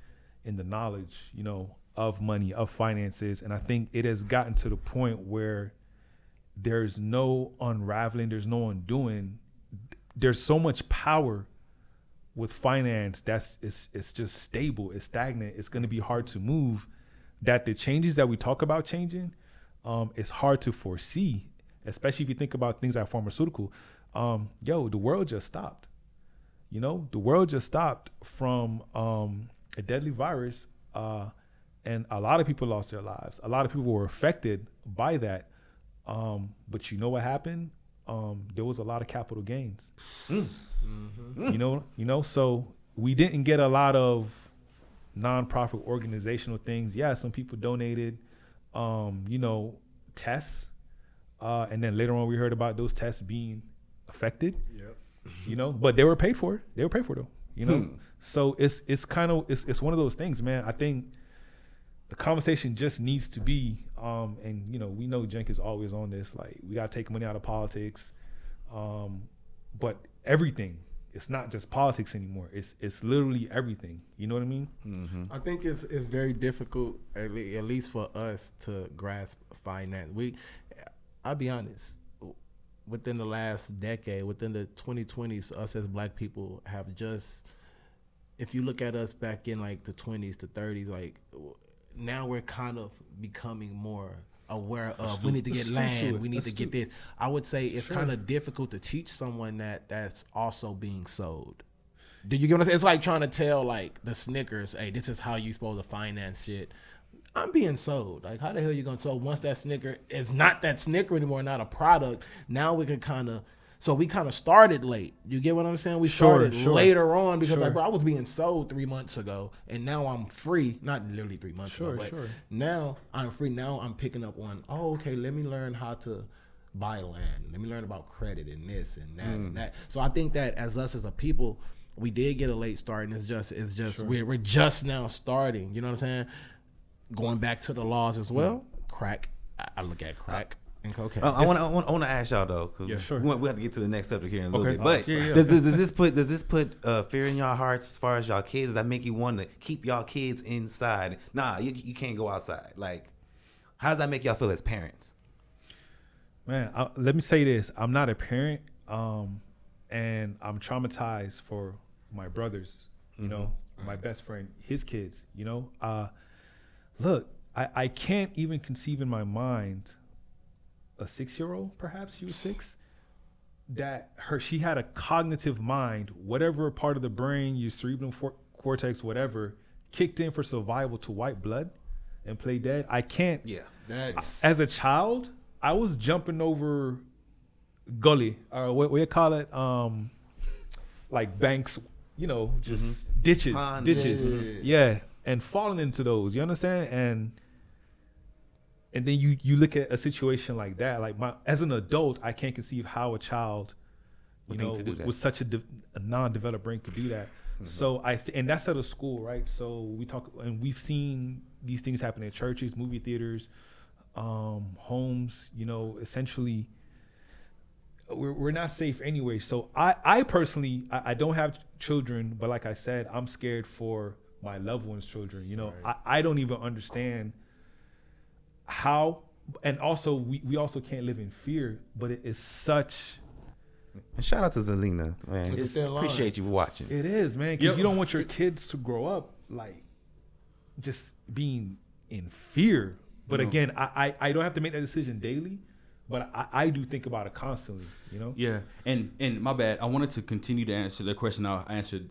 in the knowledge, of money, of finances. And I think it has gotten to the point where there's no unraveling, there's no undoing. There's so much power with finance, it's just stable, it's stagnant, it's going to be hard to move. That the changes that we talk about changing, it's hard to foresee, especially if you think about things like pharmaceutical. The world just stopped. The world just stopped from a deadly virus, and a lot of people lost their lives. A lot of people were affected by that. But you know what happened? There was a lot of capital gains. So we didn't get a lot of nonprofit organizational things. Yeah, some people donated, tests. And then later on we heard about those tests being affected. Yep. But they were paid for. They were paid for though. So it's kind of it's one of those things, man. I think the conversation just needs to be, and we know Cenk is always on this. Like, we gotta take money out of politics, but everything. It's not just politics anymore. It's literally everything. You know what I mean? Mm-hmm. I think it's very difficult, at least for us, to grasp finance. I'll be honest. Within the last decade, within the 2020s, us as Black people have just, if you look at us back in like the 20s to 30s, like now we're kind of becoming more aware of, we need to get land, we need to get this. I would say it's kind of difficult to teach someone that's also being sold. Do you get what I'm saying? It's like trying to tell like the Snickers, hey, this is how you supposed to finance shit. I'm being sold. Like, how the hell are you going to sell once that Snicker is not that Snicker anymore, not a product? Now we can we kind of started late. You get what I'm saying? We started later on because like, bro, I was being sold 3 months ago and now I'm free. Not literally 3 months ago, but now I'm free. Now I'm picking up on, okay, let me learn how to buy land. Let me learn about credit and this and that and that. So I think that as us as a people, we did get a late start, and it's just we're just now starting. You know what I'm saying? Going back to the laws as well, crack. I look at crack and cocaine. I want to ask y'all though, because we have to get to the next subject here in a little bit. But does this put fear in y'all hearts as far as y'all kids? Does that make you want to keep y'all kids inside? Nah, you can't go outside. Like, how does that make y'all feel as parents? Man, let me say this: I'm not a parent, and I'm traumatized for my brothers. My best friend, his kids. Look, I can't even conceive in my mind a 6-year-old, perhaps she was 6, that she had a cognitive mind, whatever part of the brain, your cerebral cortex, whatever, kicked in for survival to wipe blood and play dead. I can't. Yeah. As a child, I was jumping over gully, or what you call it, like banks, just ditches. Yeah. And falling into those, you understand? And then you look at a situation like that. Like, as an adult, I can't conceive how a child, with such a non-developed brain could do that. Mm-hmm. So and that's at a school, right? So we talk, and we've seen these things happen in churches, movie theaters, homes. Essentially, we're not safe anyway. So I personally, I don't have children, but like I said, I'm scared for my loved ones' children. Right. I don't even understand how, and also we also can't live in fear, but it is such. And shout out to Zelina, man. Appreciate you watching. It is, man, because you don't want your kids to grow up like just being in fear. But again, I don't have to make that decision daily, but I do think about it constantly. Yeah, and my bad. I wanted to continue to answer the question I answered.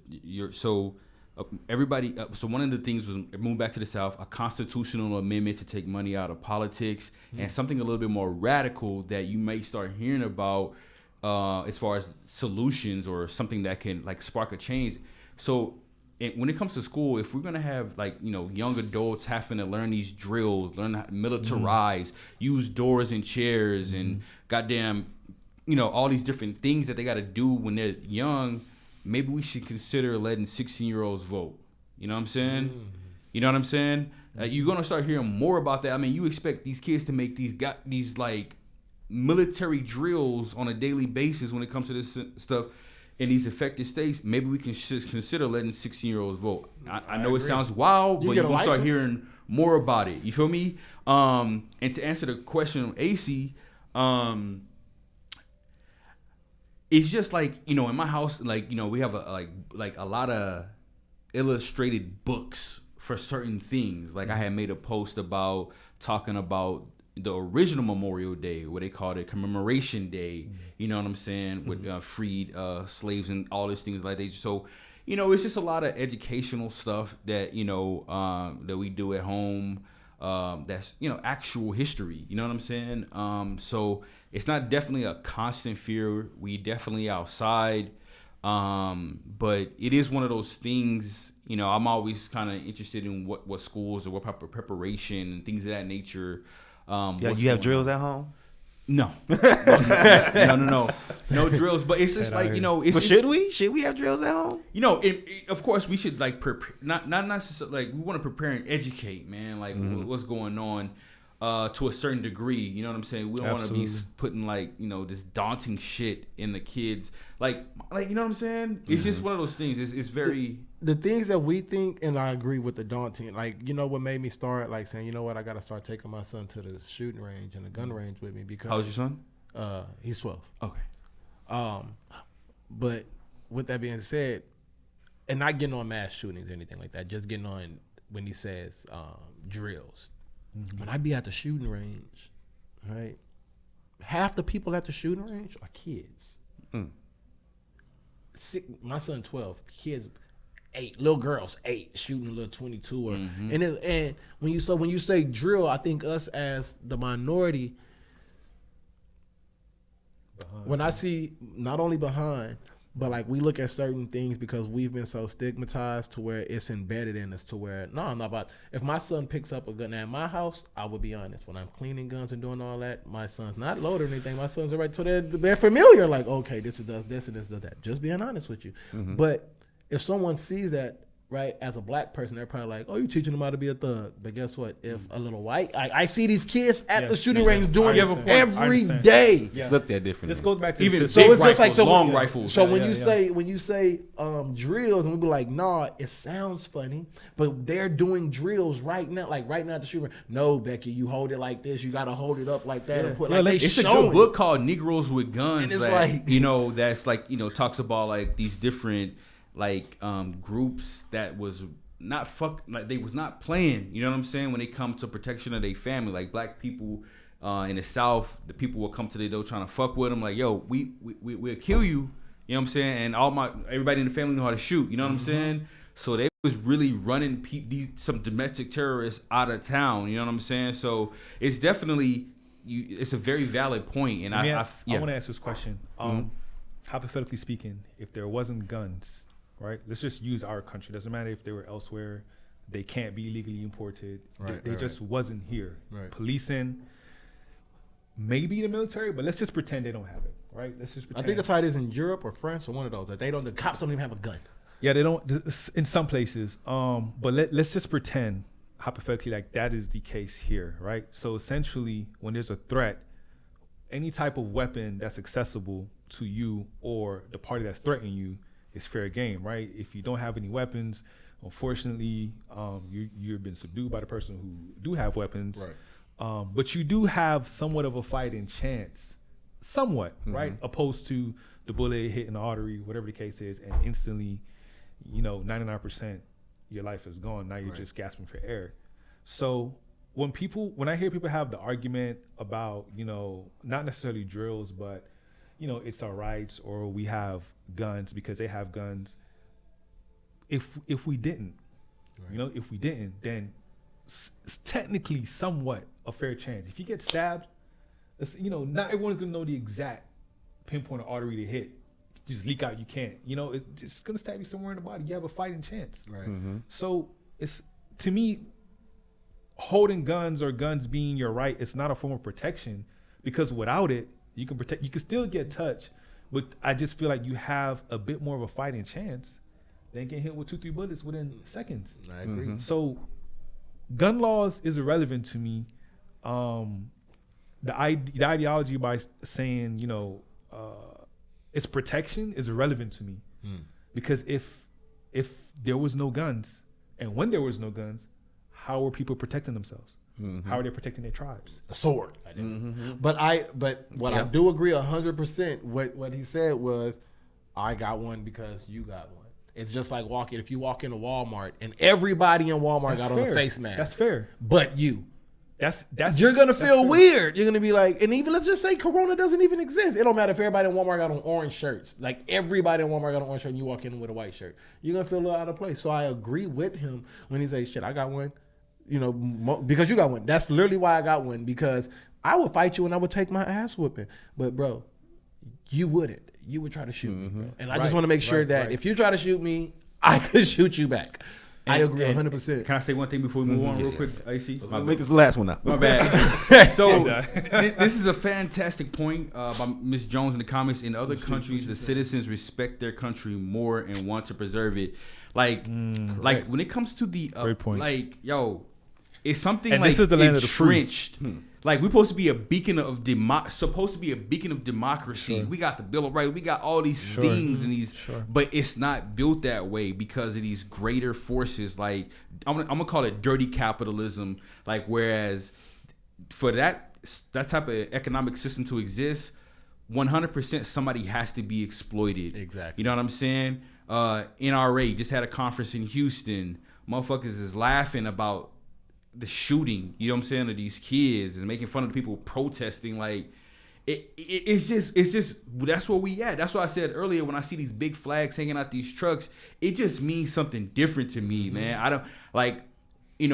Everybody. So one of the things was moving back to the South, a constitutional amendment to take money out of politics, and something a little bit more radical that you may start hearing about as far as solutions or something that can like spark a change. So when it comes to school, if we're gonna have young adults having to learn these drills, learn how to militarize, use doors and chairs, and goddamn, all these different things that they got to do when they're young. Maybe we should consider letting 16-year-olds vote. You know what I'm saying? You know what I'm saying? You're gonna start hearing more about that. I mean, you expect these kids to make these like military drills on a daily basis when it comes to this stuff in these affected states. Maybe we can consider letting 16-year-olds vote. I know it sounds wild, but you're gonna start hearing more about it. You feel me? And to answer the question on AC, it's just like, you know, in my house, like, you know, we have a lot of illustrated books for certain things. Like I had made a post about talking about the original Memorial Day, what they called it Commemoration Day. You know what I'm saying? With freed slaves and all these things like that. So, you know, it's just a lot of educational stuff that, you know, that we do at home. That's, you know, actual history. You know what I'm saying? So it's not definitely a constant fear. We definitely outside. But it is one of those things, you know, I'm always kind of interested in what schools or what proper preparation and things of that nature. Yeah, you have drills at home? No. No drills. But it's just like, you know, but should we have drills at home? You know, of course we should like prepare, not necessarily, like we want to prepare and educate, man, like what's going on. To a certain degree, you know what I'm saying? We don't want to be putting like, you know, this daunting shit in the kids. Like you know what I'm saying? It's just one of those things. It's very the things that we think, and I agree with the daunting. Like, you know what made me start like saying, you know what, I got to start taking my son to the shooting range and the gun range with me because. How's your son? He's 12. Okay. But with that being said, and not getting on mass shootings or anything like that, just getting on when he says drills. When I be at the shooting range, right, half the people at the shooting range are kids. My son 12, kids 8, little girls 8 shooting a little 22 or and when you say drill, I think us as the minority, when I see not only behind, but like we look at certain things because we've been so stigmatized to where it's embedded in us to where, no, I'm not about, if my son picks up a gun at my house, I would be honest, when I'm cleaning guns and doing all that, my son's not loaded or anything. My son's already, so they're familiar, like, okay, this does this and this does that. Just being honest with you. But if someone sees that, right, as a black person, they're probably like, oh, you teaching them how to be a thug. But guess what? If a little white, I see these kids at the shooting range doing this every day. It's looked at differently. This goes back to even so it's just like long rifles. So when you say drills, and we be like, nah, it sounds funny, but they're doing drills right now, like right now at the shooting range. No, Becky, you hold it like this. You got to hold it up like that and put like it's a good book called Negroes with Guns. And it's that, like, you know, that's like, you know, talks about like these different like groups that was not they was not playing, you know what I'm saying, when it comes to protection of their family. Like black people in the South, the people will come to their door trying to fuck with them, like, yo, we'll kill you, you know what I'm saying, and everybody in the family know how to shoot, you know what I'm saying. So they was really running some domestic terrorists out of town, you know what I'm saying. So it's definitely it's a very valid point. And I want to ask this question. Hypothetically speaking, if there wasn't guns, right? Let's just use our country. Doesn't matter if they were elsewhere. They can't be legally imported. They just wasn't here. Right. Policing, maybe the military, but let's just pretend they don't have it, right? Let's just pretend. I think that's how it is in Europe or France or one of those. That the cops don't even have a gun. Yeah, they don't in some places. But let's just pretend hypothetically like that is the case here, right? So essentially, when there's a threat, any type of weapon that's accessible to you or the party that's threatening you is fair game, right? If you don't have any weapons, unfortunately, you've been subdued by the person who do have weapons. Right. But you do have somewhat of a fighting chance, right? Opposed to the bullet hitting the artery, whatever the case is, and instantly, 99% your life is gone. Now you're just gasping for air. So when I hear people have the argument about, not necessarily drills, but it's our rights, or we have guns because they have guns. If we didn't, then it's technically somewhat a fair chance. If you get stabbed, not everyone's gonna know the exact pinpoint of artery to hit. Just leak out, you can't. It's just gonna stab you somewhere in the body. You have a fighting chance. Right. So it's, to me, holding guns or guns being your right, it's not a form of protection, because without it, you can still get touched, but I just feel like you have a bit more of a fighting chance than getting hit with 2-3 bullets within seconds. I agree. So gun laws is irrelevant to me. The ideology by saying, it's protection is irrelevant to me. Because if there was no guns, and when there was no guns, how were people protecting themselves? How are they protecting their tribes? A sword. But I do agree 100%. What he said was, I got one because you got one. It's just like if you walk into Walmart and everybody in Walmart got on a face mask. That's fair. But you. That's you're gonna feel weird. You're gonna be like, and even let's just say Corona doesn't even exist. It don't matter if everybody in Walmart got on orange shirts. Like everybody in Walmart got on orange shirt, and you walk in with a white shirt, you're gonna feel a little out of place. So I agree with him when he says, "Shit, I got one," because you got one. That's literally why I got one, because I would fight you and I would take my ass whooping, but bro, you wouldn't. You would try to shoot me, bro. And I just want to make sure that if you try to shoot me, I could shoot you back. I agree 100%. Can I say one thing before we move on real quick, AC? Let's make this the last one now. My bad. So this is a fantastic point by Ms. Jones in the comments. In other countries, the citizens respect their country more and want to preserve it. Like when it comes to the great point. Like, yo, it's something and like this is the land of the entrenched. Like we're supposed to be a beacon of democracy. Sure. We got the Bill of Rights. We got all these things and these, but it's not built that way because of these greater forces. Like I'm gonna call it dirty capitalism. Like whereas for that type of economic system to exist, 100% somebody has to be exploited. Exactly. You know what I'm saying? NRA just had a conference in Houston. Motherfuckers is laughing about the shooting, you know what I'm saying, of these kids and making fun of the people protesting. Like it's just that's where we at. That's why I said earlier, when I see these big flags hanging out these trucks, it just means something different to me, man. I don't like, we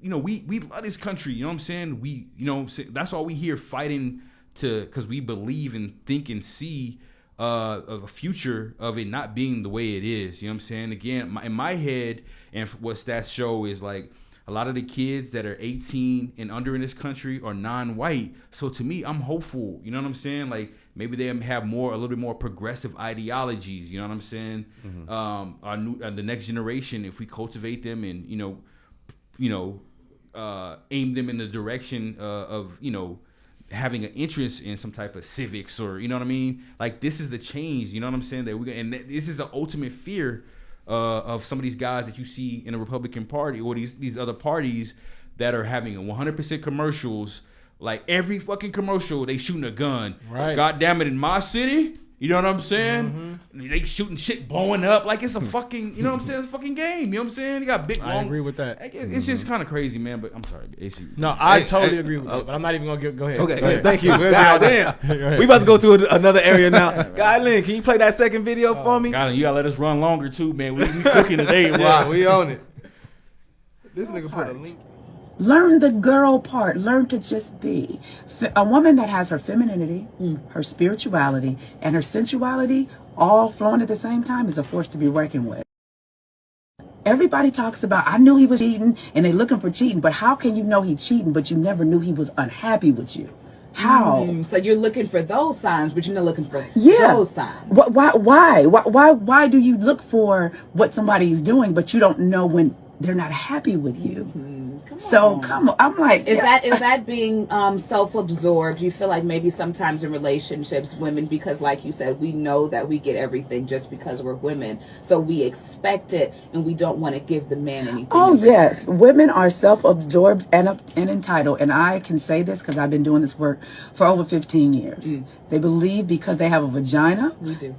love this country, you know what I'm saying? That's all we here fighting because we believe and think and see of a future of it not being the way it is. You know what I'm saying? Again, in my head, and what stats show is like a lot of the kids that are 18 and under in this country are non-white. So to me, I'm hopeful. You know what I'm saying? Like maybe they have a little bit more progressive ideologies. You know what I'm saying? The next generation, if we cultivate them and aim them in the direction of having an interest in some type of civics, or you know what I mean, like this is the change, you know what I'm saying, that this is the ultimate fear of some of these guys that you see in the Republican Party or these other parties that are having 100% commercials. Like every fucking commercial they shooting a gun. Right. God damn it, in my city, you know what I'm saying? They shooting shit blowing up like it's a fucking, you know what I'm saying? It's a fucking game. You know what I'm saying? You got big long. I agree with that. It's just kind of crazy, man. But I'm sorry, AC. No, I totally agree with that. But I'm not even gonna go ahead. Okay, go ahead. Thank you. God damn. We about to go to another area now. Guy Lynn, can you play that second video for me? God, you gotta let us run longer too, man. We cooking today. Yeah, we own it. This nigga put a link. Learn the girl part. Learn to just be. A woman that has her femininity, her spirituality, and her sensuality all flowing at the same time is a force to be reckoned with. Everybody talks about, I knew he was cheating, and they looking for cheating, but how can you know he cheating, but you never knew he was unhappy with you? How? So you're looking for those signs, but you're not looking for those signs. Why do you look for what somebody's doing, but you don't know when they're not happy with you? Come on. I'm like, is that being self-absorbed? You feel like maybe sometimes in relationships, women, because like you said, we know that we get everything just because we're women, so we expect it, and we don't want to give the man anything. Oh yes, women are self-absorbed and entitled, and I can say this because I've been doing this work for over 15 years. They believe because they have a vagina,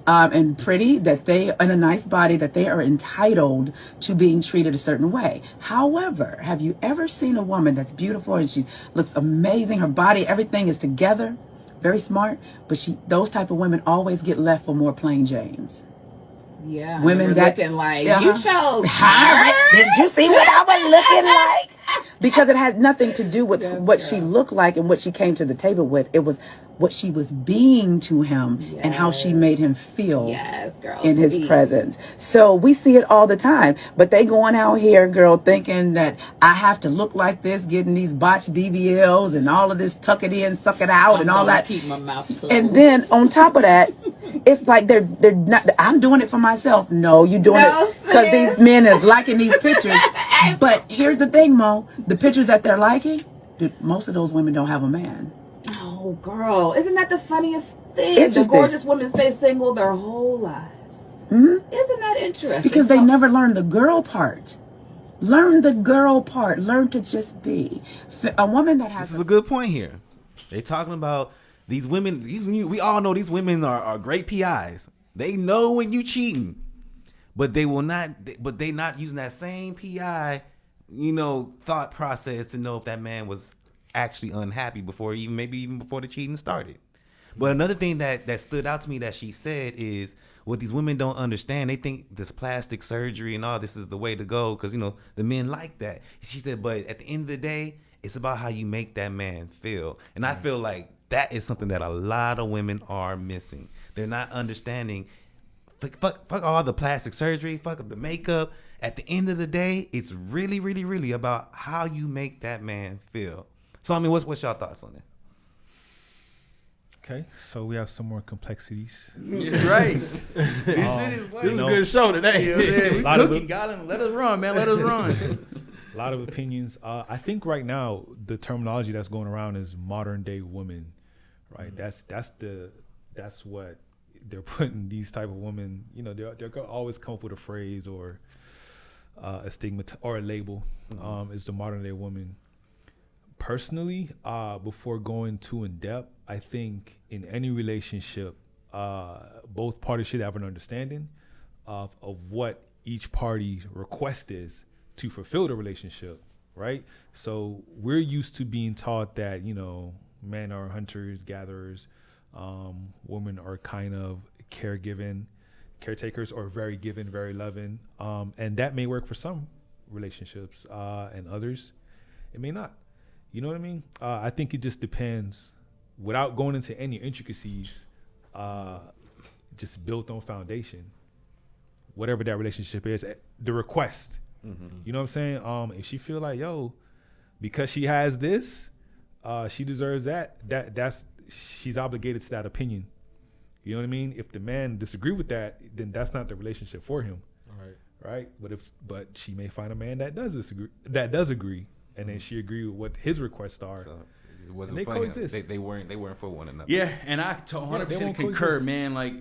and pretty, that they, and a nice body, that they are entitled to being treated a certain way. However, have you ever seen a woman that's beautiful and she looks amazing, her body, everything is together, very smart, but those type of women always get left for more plain Janes? Yeah, women that looking like you chose Did you see what I was looking like? Because it had nothing to do with what she looked like and what she came to the table with. It was what she was being to him and how she made him feel in his presence. So we see it all the time. But they going out here, girl, thinking that I have to look like this, getting these botched BBLs and all of this, tuck it in, suck it out, and all that. Keep my mouth closed. And then on top of that, it's like they're not. I'm doing it for myself. No, you're doing it because these men is liking these pictures. But here's the thing, Mo. The pictures that they're liking, most of those women don't have a man. Oh, girl. Isn't that the funniest thing? The gorgeous women stay single their whole lives. Isn't that interesting? Because they never learned the girl part. Learn the girl part. Learn to just be. A woman that has... This is a good point here. They talking about these women. We all know these women are great PIs. They know when you cheating, but they will not. But they not using that same PI, thought process to know if that man was actually unhappy before even before the cheating started. But another thing that stood out to me that she said is what these women don't understand. They think this plastic surgery and all this is the way to go because the men like that. She said, but at the end of the day, it's about how you make that man feel. And I feel like that is something that a lot of women are missing. They're not understanding. Fuck all the plastic surgery, fuck the makeup. At the end of the day, it's really, really, really about how you make that man feel. So I mean, what's y'all thoughts on that? Okay, so we have some more complexities. Right. This is a good show today. We cooking, Garland. Let us run, man. Let us run. A lot of opinions. I think right now the terminology that's going around is modern day women, right? Mm-hmm. That's what they're putting these type of women. They're gonna always come up with a phrase or a stigma or a label. Is the modern day woman. Personally, before going too in depth, I think in any relationship, both parties should have an understanding of what each party's request is to fulfill the relationship, right? So we're used to being taught that, men are hunters, gatherers, women are kind of caretakers, or very giving, very loving. And that may work for some relationships, and others, it may not. You know what I mean? I think it just depends, without going into any intricacies, just built on foundation, whatever that relationship is, the request. Mm-hmm. You know what I'm saying? If she feel like, because she has this, she deserves that's she's obligated to that opinion. You know what I mean? If the man disagree with that, then that's not the relationship for him. Right? But she may find a man that does agree, and then she agree with what his requests are. So it wasn't for him. They weren't for one another. Yeah, and I 100% concur, man. Like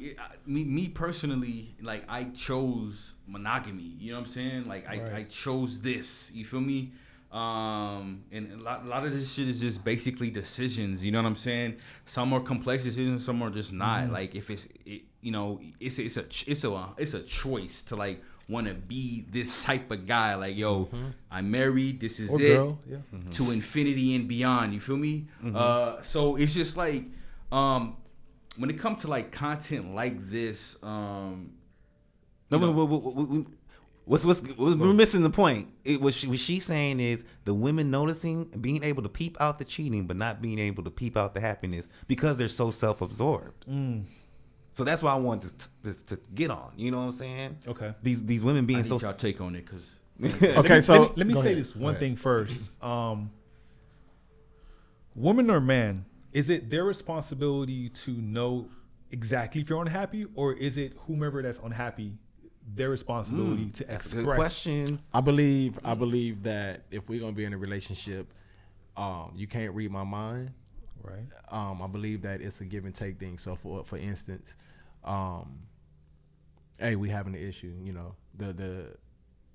me personally, like I chose monogamy. You know what I'm saying? Like I chose this. You feel me? And a lot of this shit is just basically decisions. You know what I'm saying? Some are complex decisions, some are just not. Mm-hmm. Like if it's a choice to like want to be this type of guy. Like I'm married. This is girl. Yeah. Mm-hmm. To infinity and beyond. You feel me? Mm-hmm. So it's just like when it comes to like content like this, we're missing the point. What she's saying is the women noticing, being able to peep out the cheating, but not being able to peep out the happiness because they're so self-absorbed. So that's why I wanted to get on. You know what I'm saying? Okay. These women being so. Y'all take on it, cause. Okay, so let me say this one thing first. Woman or man, is it their responsibility to know exactly if you're unhappy, or is it whomever that's unhappy their responsibility to express? That's a good question. I believe that if we're gonna be in a relationship, you can't read my mind. Right. I believe that it's a give and take thing. So for instance, hey, we having an issue, the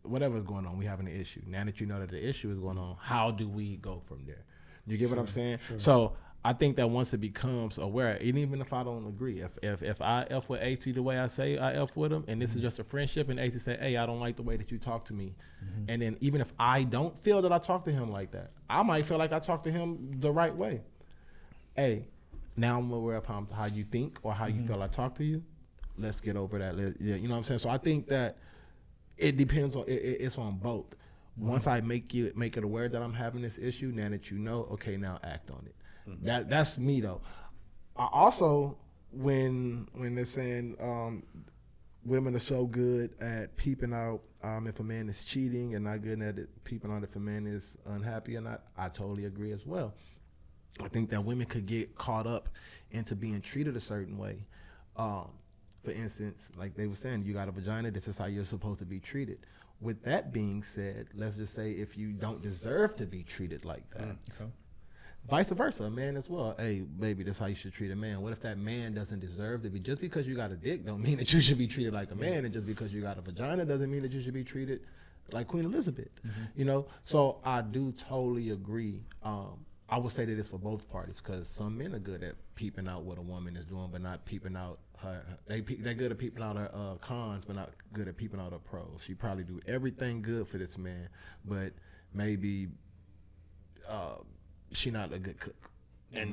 whatever's going on, we having an issue. Now that you know that the issue is going on, how do we go from there? You get what I'm saying? Sure. So I think that once it becomes aware, and even if I don't agree, if I F with AT the way I say I F with him, and this is just a friendship, and AT say, hey, I don't like the way that you talk to me. Mm-hmm. And then even if I don't feel that I talk to him like that, I might feel like I talk to him the right way. Hey, now I'm aware of how you think or how you feel I talk to you. Let's get over that. You know what I'm saying? So I think that it depends on it's on both. Once I make it aware that I'm having this issue, now that you know, okay, now act on it. Mm-hmm. That's me though. I also when they're saying women are so good at peeping out if a man is cheating and not good at it, peeping out if a man is unhappy or not, I totally agree as well. I think that women could get caught up into being treated a certain way. For instance, like they were saying, you got a vagina, this is how you're supposed to be treated. With that being said, let's just say if you don't deserve to be treated like that, vice versa, a man as well. Hey, baby, that's how you should treat a man. What if that man doesn't deserve to be? Just because you got a dick don't mean that you should be treated like a man, and just because you got a vagina doesn't mean that you should be treated like Queen Elizabeth, you know. So I do totally agree. I would say that it's for both parties because some men are good at peeping out what a woman is doing, but not peeping out her. They're good at peeping out her cons, but not good at peeping out her pros. She probably do everything good for this man, but maybe she not a good cook.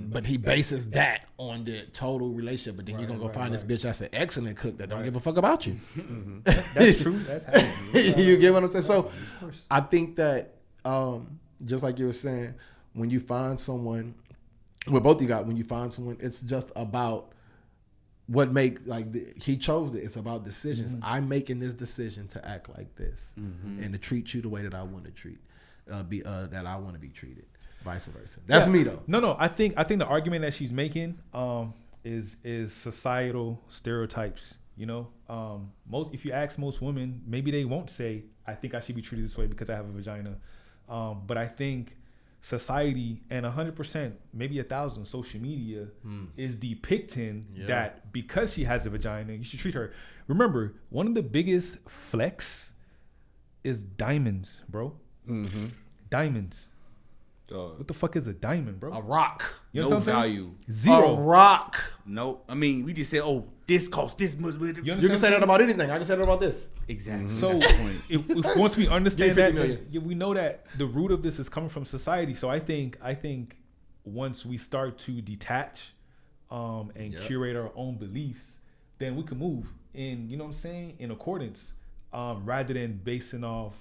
But he bases that on the total relationship. But then you're gonna go find this bitch that's an excellent cook that don't give a fuck about you. That's true. That's happening. You get what I'm saying? So I think that just like you were saying, when you find someone, well, both you got, when you find someone, it's just about what make he chose it. It's about decisions. I'm making this decision to act like this and to treat you the way that I want to treat, that I want to be treated. Vice versa. That's me though. No. I think the argument that she's making is societal stereotypes. You know, if you ask most women, maybe they won't say, "I think I should be treated this way because I have a vagina." But I think society and 100%, maybe 1,000, social media is depicting that because she has a vagina, you should treat her. Remember, one of the biggest flex is diamonds, bro. Diamonds. What the fuck is a diamond, bro? A rock. You know no what I'm saying? value. Zero. A rock. No. I mean, we just said, oh, this costs this much. You can say that about anything. I can say that about this. Exactly. So that's the point. if once we understand that, million. we know that the root of this is coming from society. So I think once we start to detach and curate our own beliefs, then we can move in, you know what I'm saying, in accordance, rather than basing off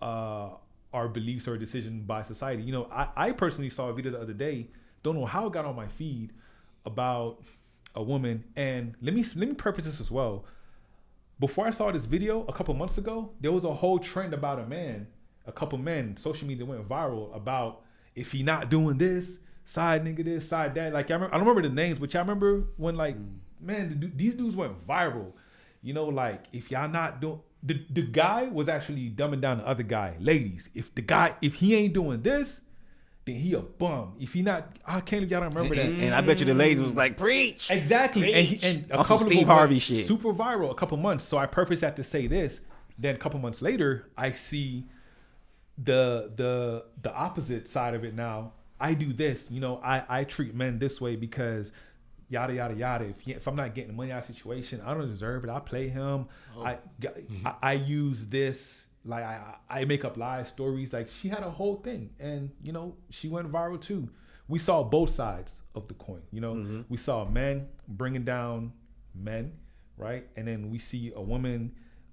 our beliefs or decision by society. You know, I personally saw a video the other day, don't know how it got on my feed, about a woman. And let me preface this as well. Before I saw this video a couple months ago, there was a whole trend about a couple men, social media went viral about if he not doing this, side nigga this, side that. Like I don't remember the names, but y'all remember when these dudes went viral. You know, like if y'all not doing, the guy was actually dumbing down the other guy. Ladies, if he ain't doing this, then he a bum. If he not, I can't if y'all don't remember that. And I bet you the ladies was like, preach. Exactly. Preach. And a on some couple Steve of them Harvey went shit. super viral a couple months. So I purposed that to say this. Then a couple months later, I see the opposite side of it now. I do this, you know, I treat men this way because yada yada yada. If I'm not getting the money out of the situation, I don't deserve it. I play him. I use this, like I make up lie stories. Like she had a whole thing, and you know she went viral too. We saw both sides of the coin. You know, we saw men bringing down men, right, and then we see a woman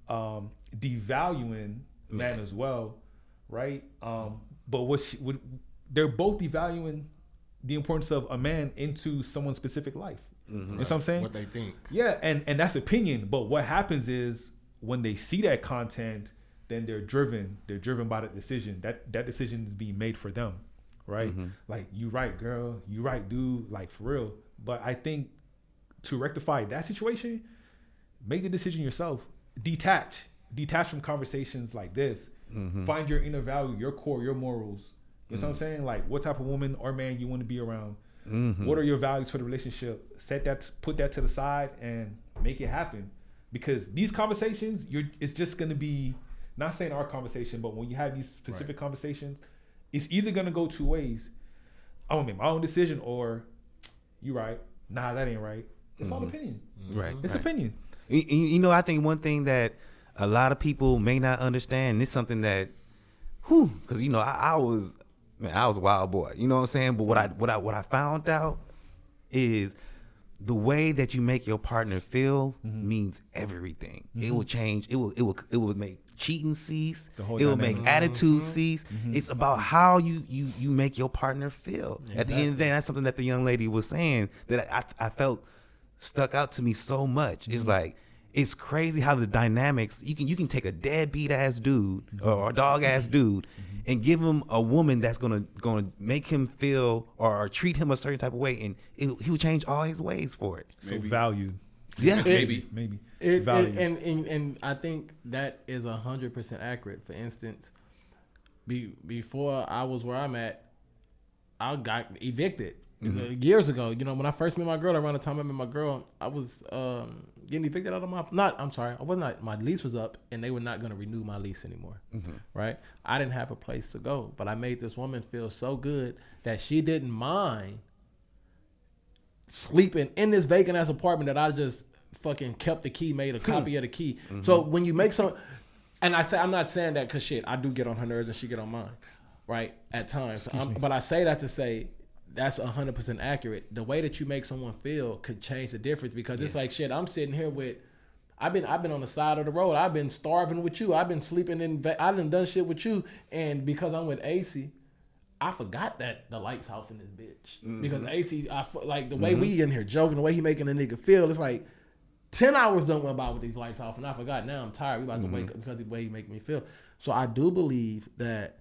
devaluing men as well, right? But they're both devaluing the importance of a man into someone's specific life. You know what I'm saying? What they think. Yeah, and that's opinion. But what happens is when they see that content, then they're driven by that decision. That decision is being made for them, right? Like, you right, girl, you right, dude, like for real. But I think to rectify that situation, make the decision yourself. Detach from conversations like this. Find your inner value, your core, your morals. You know what I'm saying? Like, what type of woman or man you want to be around? What are your values for the relationship? Put that to the side and make it happen. Because these conversations, it's just gonna be, not saying our conversation, but when you have these specific conversations, it's either gonna go two ways. I'm gonna make my own decision, or you right. Nah, that ain't right. It's all opinion. Right. It's opinion. You know, I think one thing that a lot of people may not understand, and it's something that, because you know, I was a wild boy. You know what I'm saying? But what I found out is the way that you make your partner feel means everything. It will change. It will make cheating cease. It will make attitude cease. It's about how you make your partner feel. At the end of the day, that's something that the young lady was saying that I felt stuck out to me so much. It's like, it's crazy how the dynamics, you can take a deadbeat ass dude or a dog ass dude and give him a woman that's gonna make him feel or treat him a certain type of way, and he will change all his ways for it. So value. Yeah, maybe. Value. And I think that is 100% accurate. For instance, before I was where I'm at, I got evicted years ago. You know, when I first met my girl, around the time I met my girl, I was getting evicted out of my lease was up, and they were not going to renew my lease anymore. Right? I didn't have a place to go, but I made this woman feel so good that she didn't mind sleeping in this vacant ass apartment that I just fucking kept the key, made a copy of the key. So when you make some, and I'm not saying that because shit, I do get on her nerves and she get on mine, right? At times, but I say that to say that's 100% accurate. The way that you make someone feel could change the difference, because it's like shit. I'm sitting here with, I've been on the side of the road. I've been starving with you. I've been sleeping I done shit with you, and because I'm with AC, I forgot that the lights off in this bitch. Because AC, like the way we in here joking, the way he making a nigga feel, it's like 10 hours done went by with these lights off, and I forgot. Now I'm tired. We about to wake up because of the way he make me feel. So I do believe that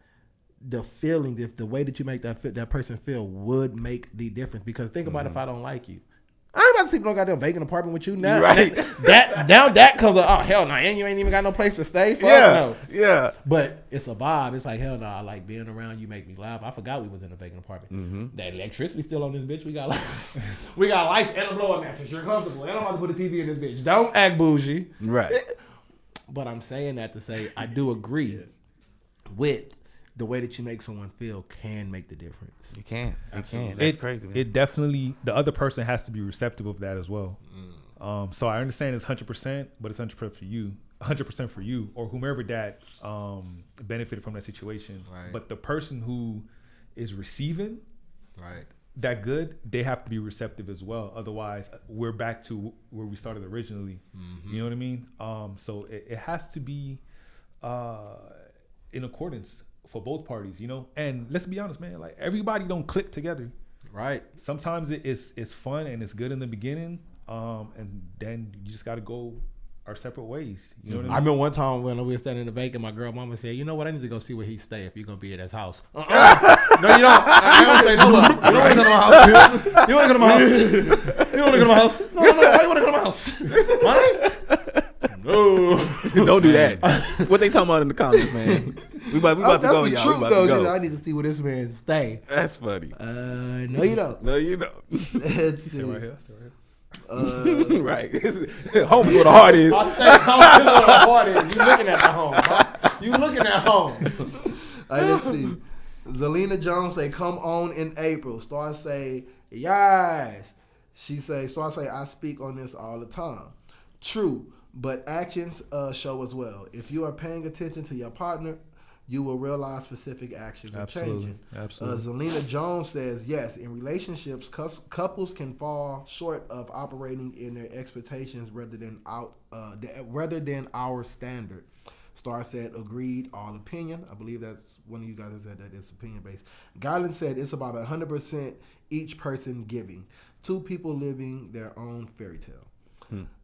the feeling, if the way that you make that person feel would make the difference. Because think about if I don't like you, I ain't about to sleep in no goddamn vacant apartment with you now. Right. That comes up. Oh hell no, and you ain't even got no place to stay. Fuck no. Yeah. But it's a vibe. It's like hell no. I like being around you. Make me laugh. I forgot we was in a vacant apartment. That electricity still on this bitch. We got lights and a blower mattress. You're comfortable. And I'm about to put a TV in this bitch. Don't act bougie. Right. But I'm saying that to say I do agree with the way that you make someone feel can make the difference. You can. That's crazy, man. It definitely, the other person has to be receptive of that as well. So I understand it's 100%, but it's 100% for you. 100% for you or whomever that benefited from that situation. Right. But the person who is receiving Right. that good, they have to be receptive as well. Otherwise, we're back to where we started originally. You know what I mean? So it has to be in accordance for both parties, you know? And let's be honest, man, like everybody don't click together. Right. Sometimes it's fun and it's good in the beginning, and then you just got to go our separate ways. You know what I mean? I remember one time when we were standing in the vacant, my girl mama said, "You know what? I need to go see where he stay if you're gonna be at his house." No, you don't. I don't say no. You don't want to go to my house. You want to go to my house? You want to go to my house? No. Why you want to go to my house? Mine? No. Don't do that. What they talking about in the comments, man? We about to go, y'all. That's the truth, though. She said, I need to see where this man stay. That's funny. No, you don't. No, you don't. Let's see. Stay right here. Stay right here. Right. Home's where the heart is. I think home is where the heart is. You looking at the home. Huh? You looking at home. Let's see. Zelina Jones say, "Come on in April." Star say, "Yes." She say, "Star say, I speak on this all the time." True, but actions show as well. If you are paying attention to your partner, you will realize specific actions are changing. Absolutely. Zelina Jones says, yes, in relationships, couples can fall short of operating in their expectations rather than our standard. Star said, agreed, all opinion. I believe that's one of you guys that said that it's opinion-based. Garland said it's about 100% each person giving. Two people living their own fairy tale.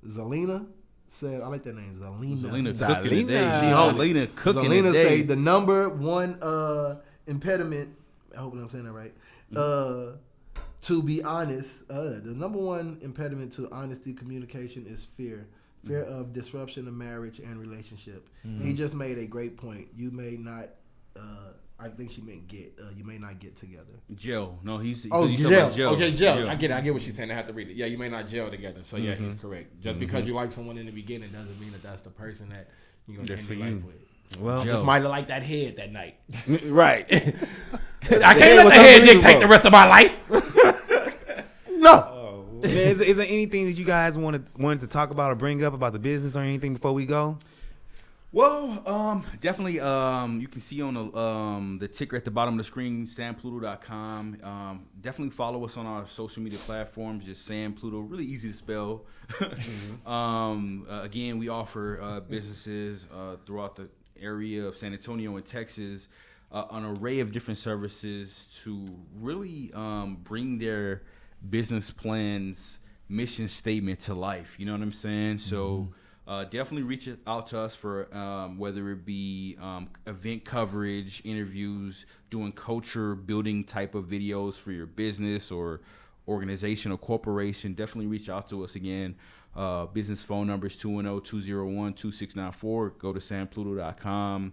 Zelina said, I like that name, Zelina cooking today. Zelina cooking today. Zelina say the number one impediment, I hope I'm saying that right, to be honest, the number one impediment to honesty communication is fear. Fear of disruption of marriage and relationship. He just made a great point. You may not, I think she meant you may not get together. Gel. No, he's gel. Okay, gel. I get it. I get what she's saying. I have to read it. Yeah, you may not gel together. So yeah, he's correct. Just because you like someone in the beginning doesn't mean that that's the person that you're going to end your life with. Well, just might have liked that head that night. Right. I can't let the head dictate the rest of my life. No. Is there anything that you guys wanted to talk about or bring up about the business or anything before we go? Well, definitely. You can see on the ticker at the bottom of the screen, sampluto.com. Definitely follow us on our social media platforms. Just Sam Pluto, really easy to spell. Again, we offer businesses throughout the area of San Antonio and Texas an array of different services to really bring their business plans, mission statement to life. You know what I'm saying? So. Definitely reach out to us for whether it be event coverage, interviews, doing culture building type of videos for your business or organization or corporation. Definitely reach out to us again. Business phone number is 210-201-2694. Go to sampluto.com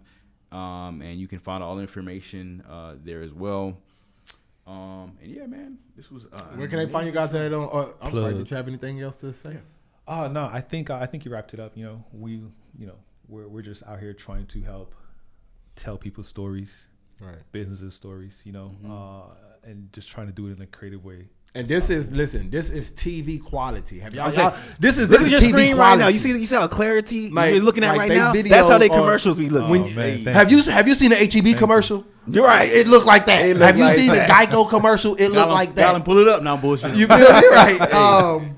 and you can find all the information there as well. And yeah, man, this was. Where can they find you guys at? I'm sorry, did you have anything else to say? Oh no, I think you wrapped it up. We're just out here trying to help tell people stories, right? Businesses stories, and just trying to do it in a creative way. And this is TV quality. Have y'all? This is your TV screen quality. right now. You see how clarity you're looking at right they now. videos That's how they commercials be looking. Have you seen the HEB commercial? You're right. It looked like that. It Have you like seen that. the Geico commercial? It looked like that. Y'all pull it up now, bullshit. You feel me? Right.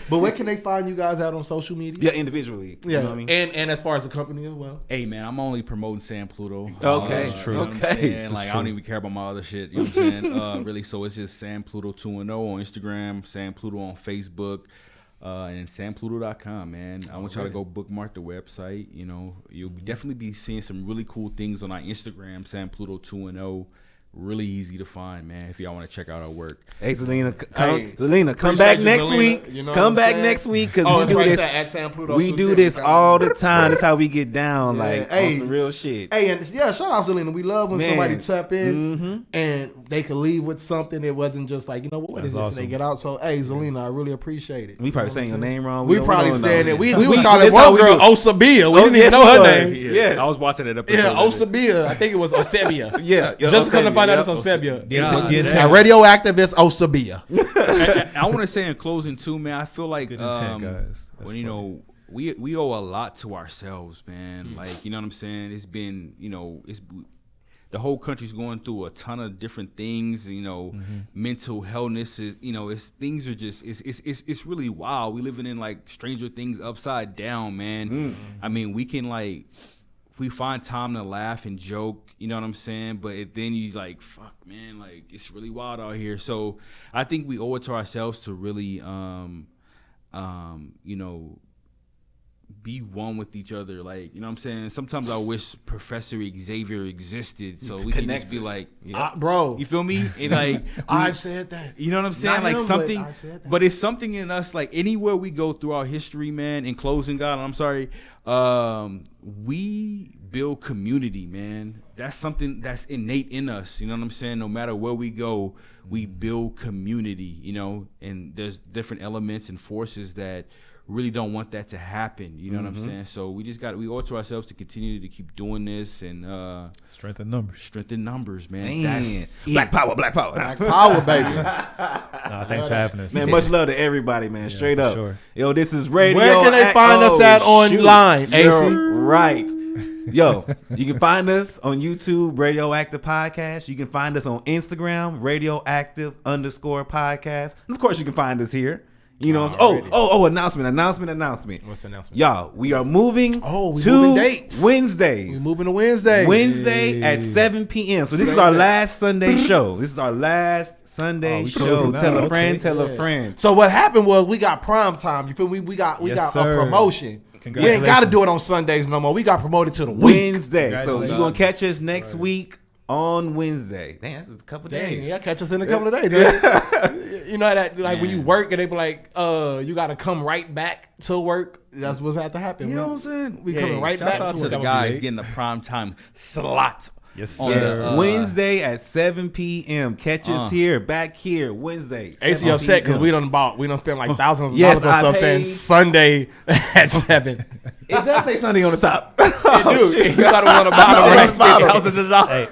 But where can they find you guys out on social media? Yeah, individually. Yeah, you know what I mean? and as far as the company as well. Hey man, I'm only promoting San Pluto. Okay, true. You know what I'm okay, saying? Like I don't even care about my other shit. You know what I'm saying? Really, so it's just San Pluto 2-0 on Instagram, San Pluto on Facebook, and sanpluto.com. Man, I want y'all to go bookmark the website. You'll definitely be seeing some really cool things on our Instagram, San Pluto 2-0. Really easy to find, man, if y'all want to check out our work. Hey, Zelina, come back next week. Come back next week because we do this. At San Pluto we do this all the time. That's how we get down, on some real shit. Hey, and shout out Zelina. We love when somebody tap in and they can leave with something. It wasn't just like, what is this? Awesome. They get out. So, hey, Zelina, I really appreciate it. We probably saying your name wrong. We probably saying it. We was calling one girl Osabia. We didn't even know her name. Yes. I was watching that episode. Yeah, Osabia. I think it was Osebia. Yeah. Just come to find out it's Osebia. Yeah. RadioActive is Osabia. I want to say in closing too, man. I feel like guys. when we owe a lot to ourselves, man. Like you know what I'm saying. It's been the whole country's going through a ton of different things. Mental healthness is things are just it's really wild. We living in like Stranger Things upside down, man. I mean, we can we find time to laugh and joke, you know what I'm saying? But then you like, fuck, man, like it's really wild out here. So I think we owe it to ourselves to really, be one with each other. Like, you know what I'm saying? Sometimes I wish Professor Xavier existed so we can just be like, bro, you feel me? And like, I said that. You know what I'm saying? Not like him, something, but I said that. but it's something in us. Like anywhere we go through our history, man. In closing, God, I'm sorry. We build community, man. That's something that's innate in us. You know what I'm saying? No matter where we go, we build community. And there's different elements and forces that really don't want that to happen. You know what I'm saying? So we owe it to ourselves to continue to keep doing this and strengthen numbers, man. Damn. Black power, Black power, baby. Thanks for having us, man. Much love to everybody, man. Straight up. Sure. Yo, this is Radio. Where can they find us at online? AC? Right. Yo, you can find us on YouTube, RadioActive Podcast. You can find us on Instagram, RadioActive_podcast. And of course, you can find us here. Announcement. What's the announcement? Y'all, we are moving moving dates. Wednesdays. We're moving to Wednesday. Wednesday at 7 p.m. So this is our last Sunday show. Tell a friend. So what happened was we got prime time. You feel me? We got a promotion. We ain't got to do it on Sundays no more. We got promoted to the week. Wednesday. So you're going to catch us next week on Wednesday. Damn, that's a couple days. Yeah, catch us in a couple of days. Yeah. You know that when you work and they be like, you got to come right back to work. That's what's have to happen. You know what I'm saying? We coming right back to the guys getting the prime time slot. Yes, sir. Wednesday at 7 p.m. Catch us back here, Wednesday. AC upset because we done spent like thousands of dollars on stuff saying Sunday at 7. It does say Sunday on the top. Shit. You got to want to buy thousands of dollars.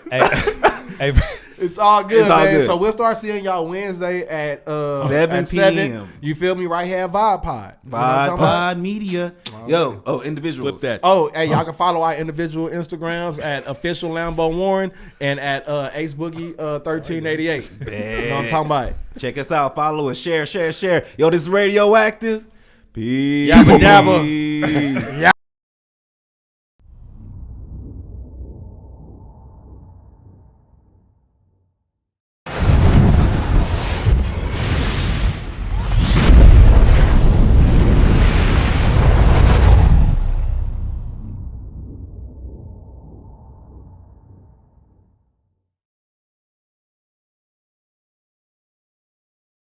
Hey, it's all good, man. So we'll start seeing y'all Wednesday at 7 p.m. You feel me? Right here at Vibe Pod. Vibe Pod Media. Individuals. Flip that. Hey, y'all can follow our individual Instagrams at official Lambo Warren and at Ace Boogie 1388. You know what I'm talking about? Check us out. Follow us. Share. Yo, this is RadioActive. Peace. Yabba dabba.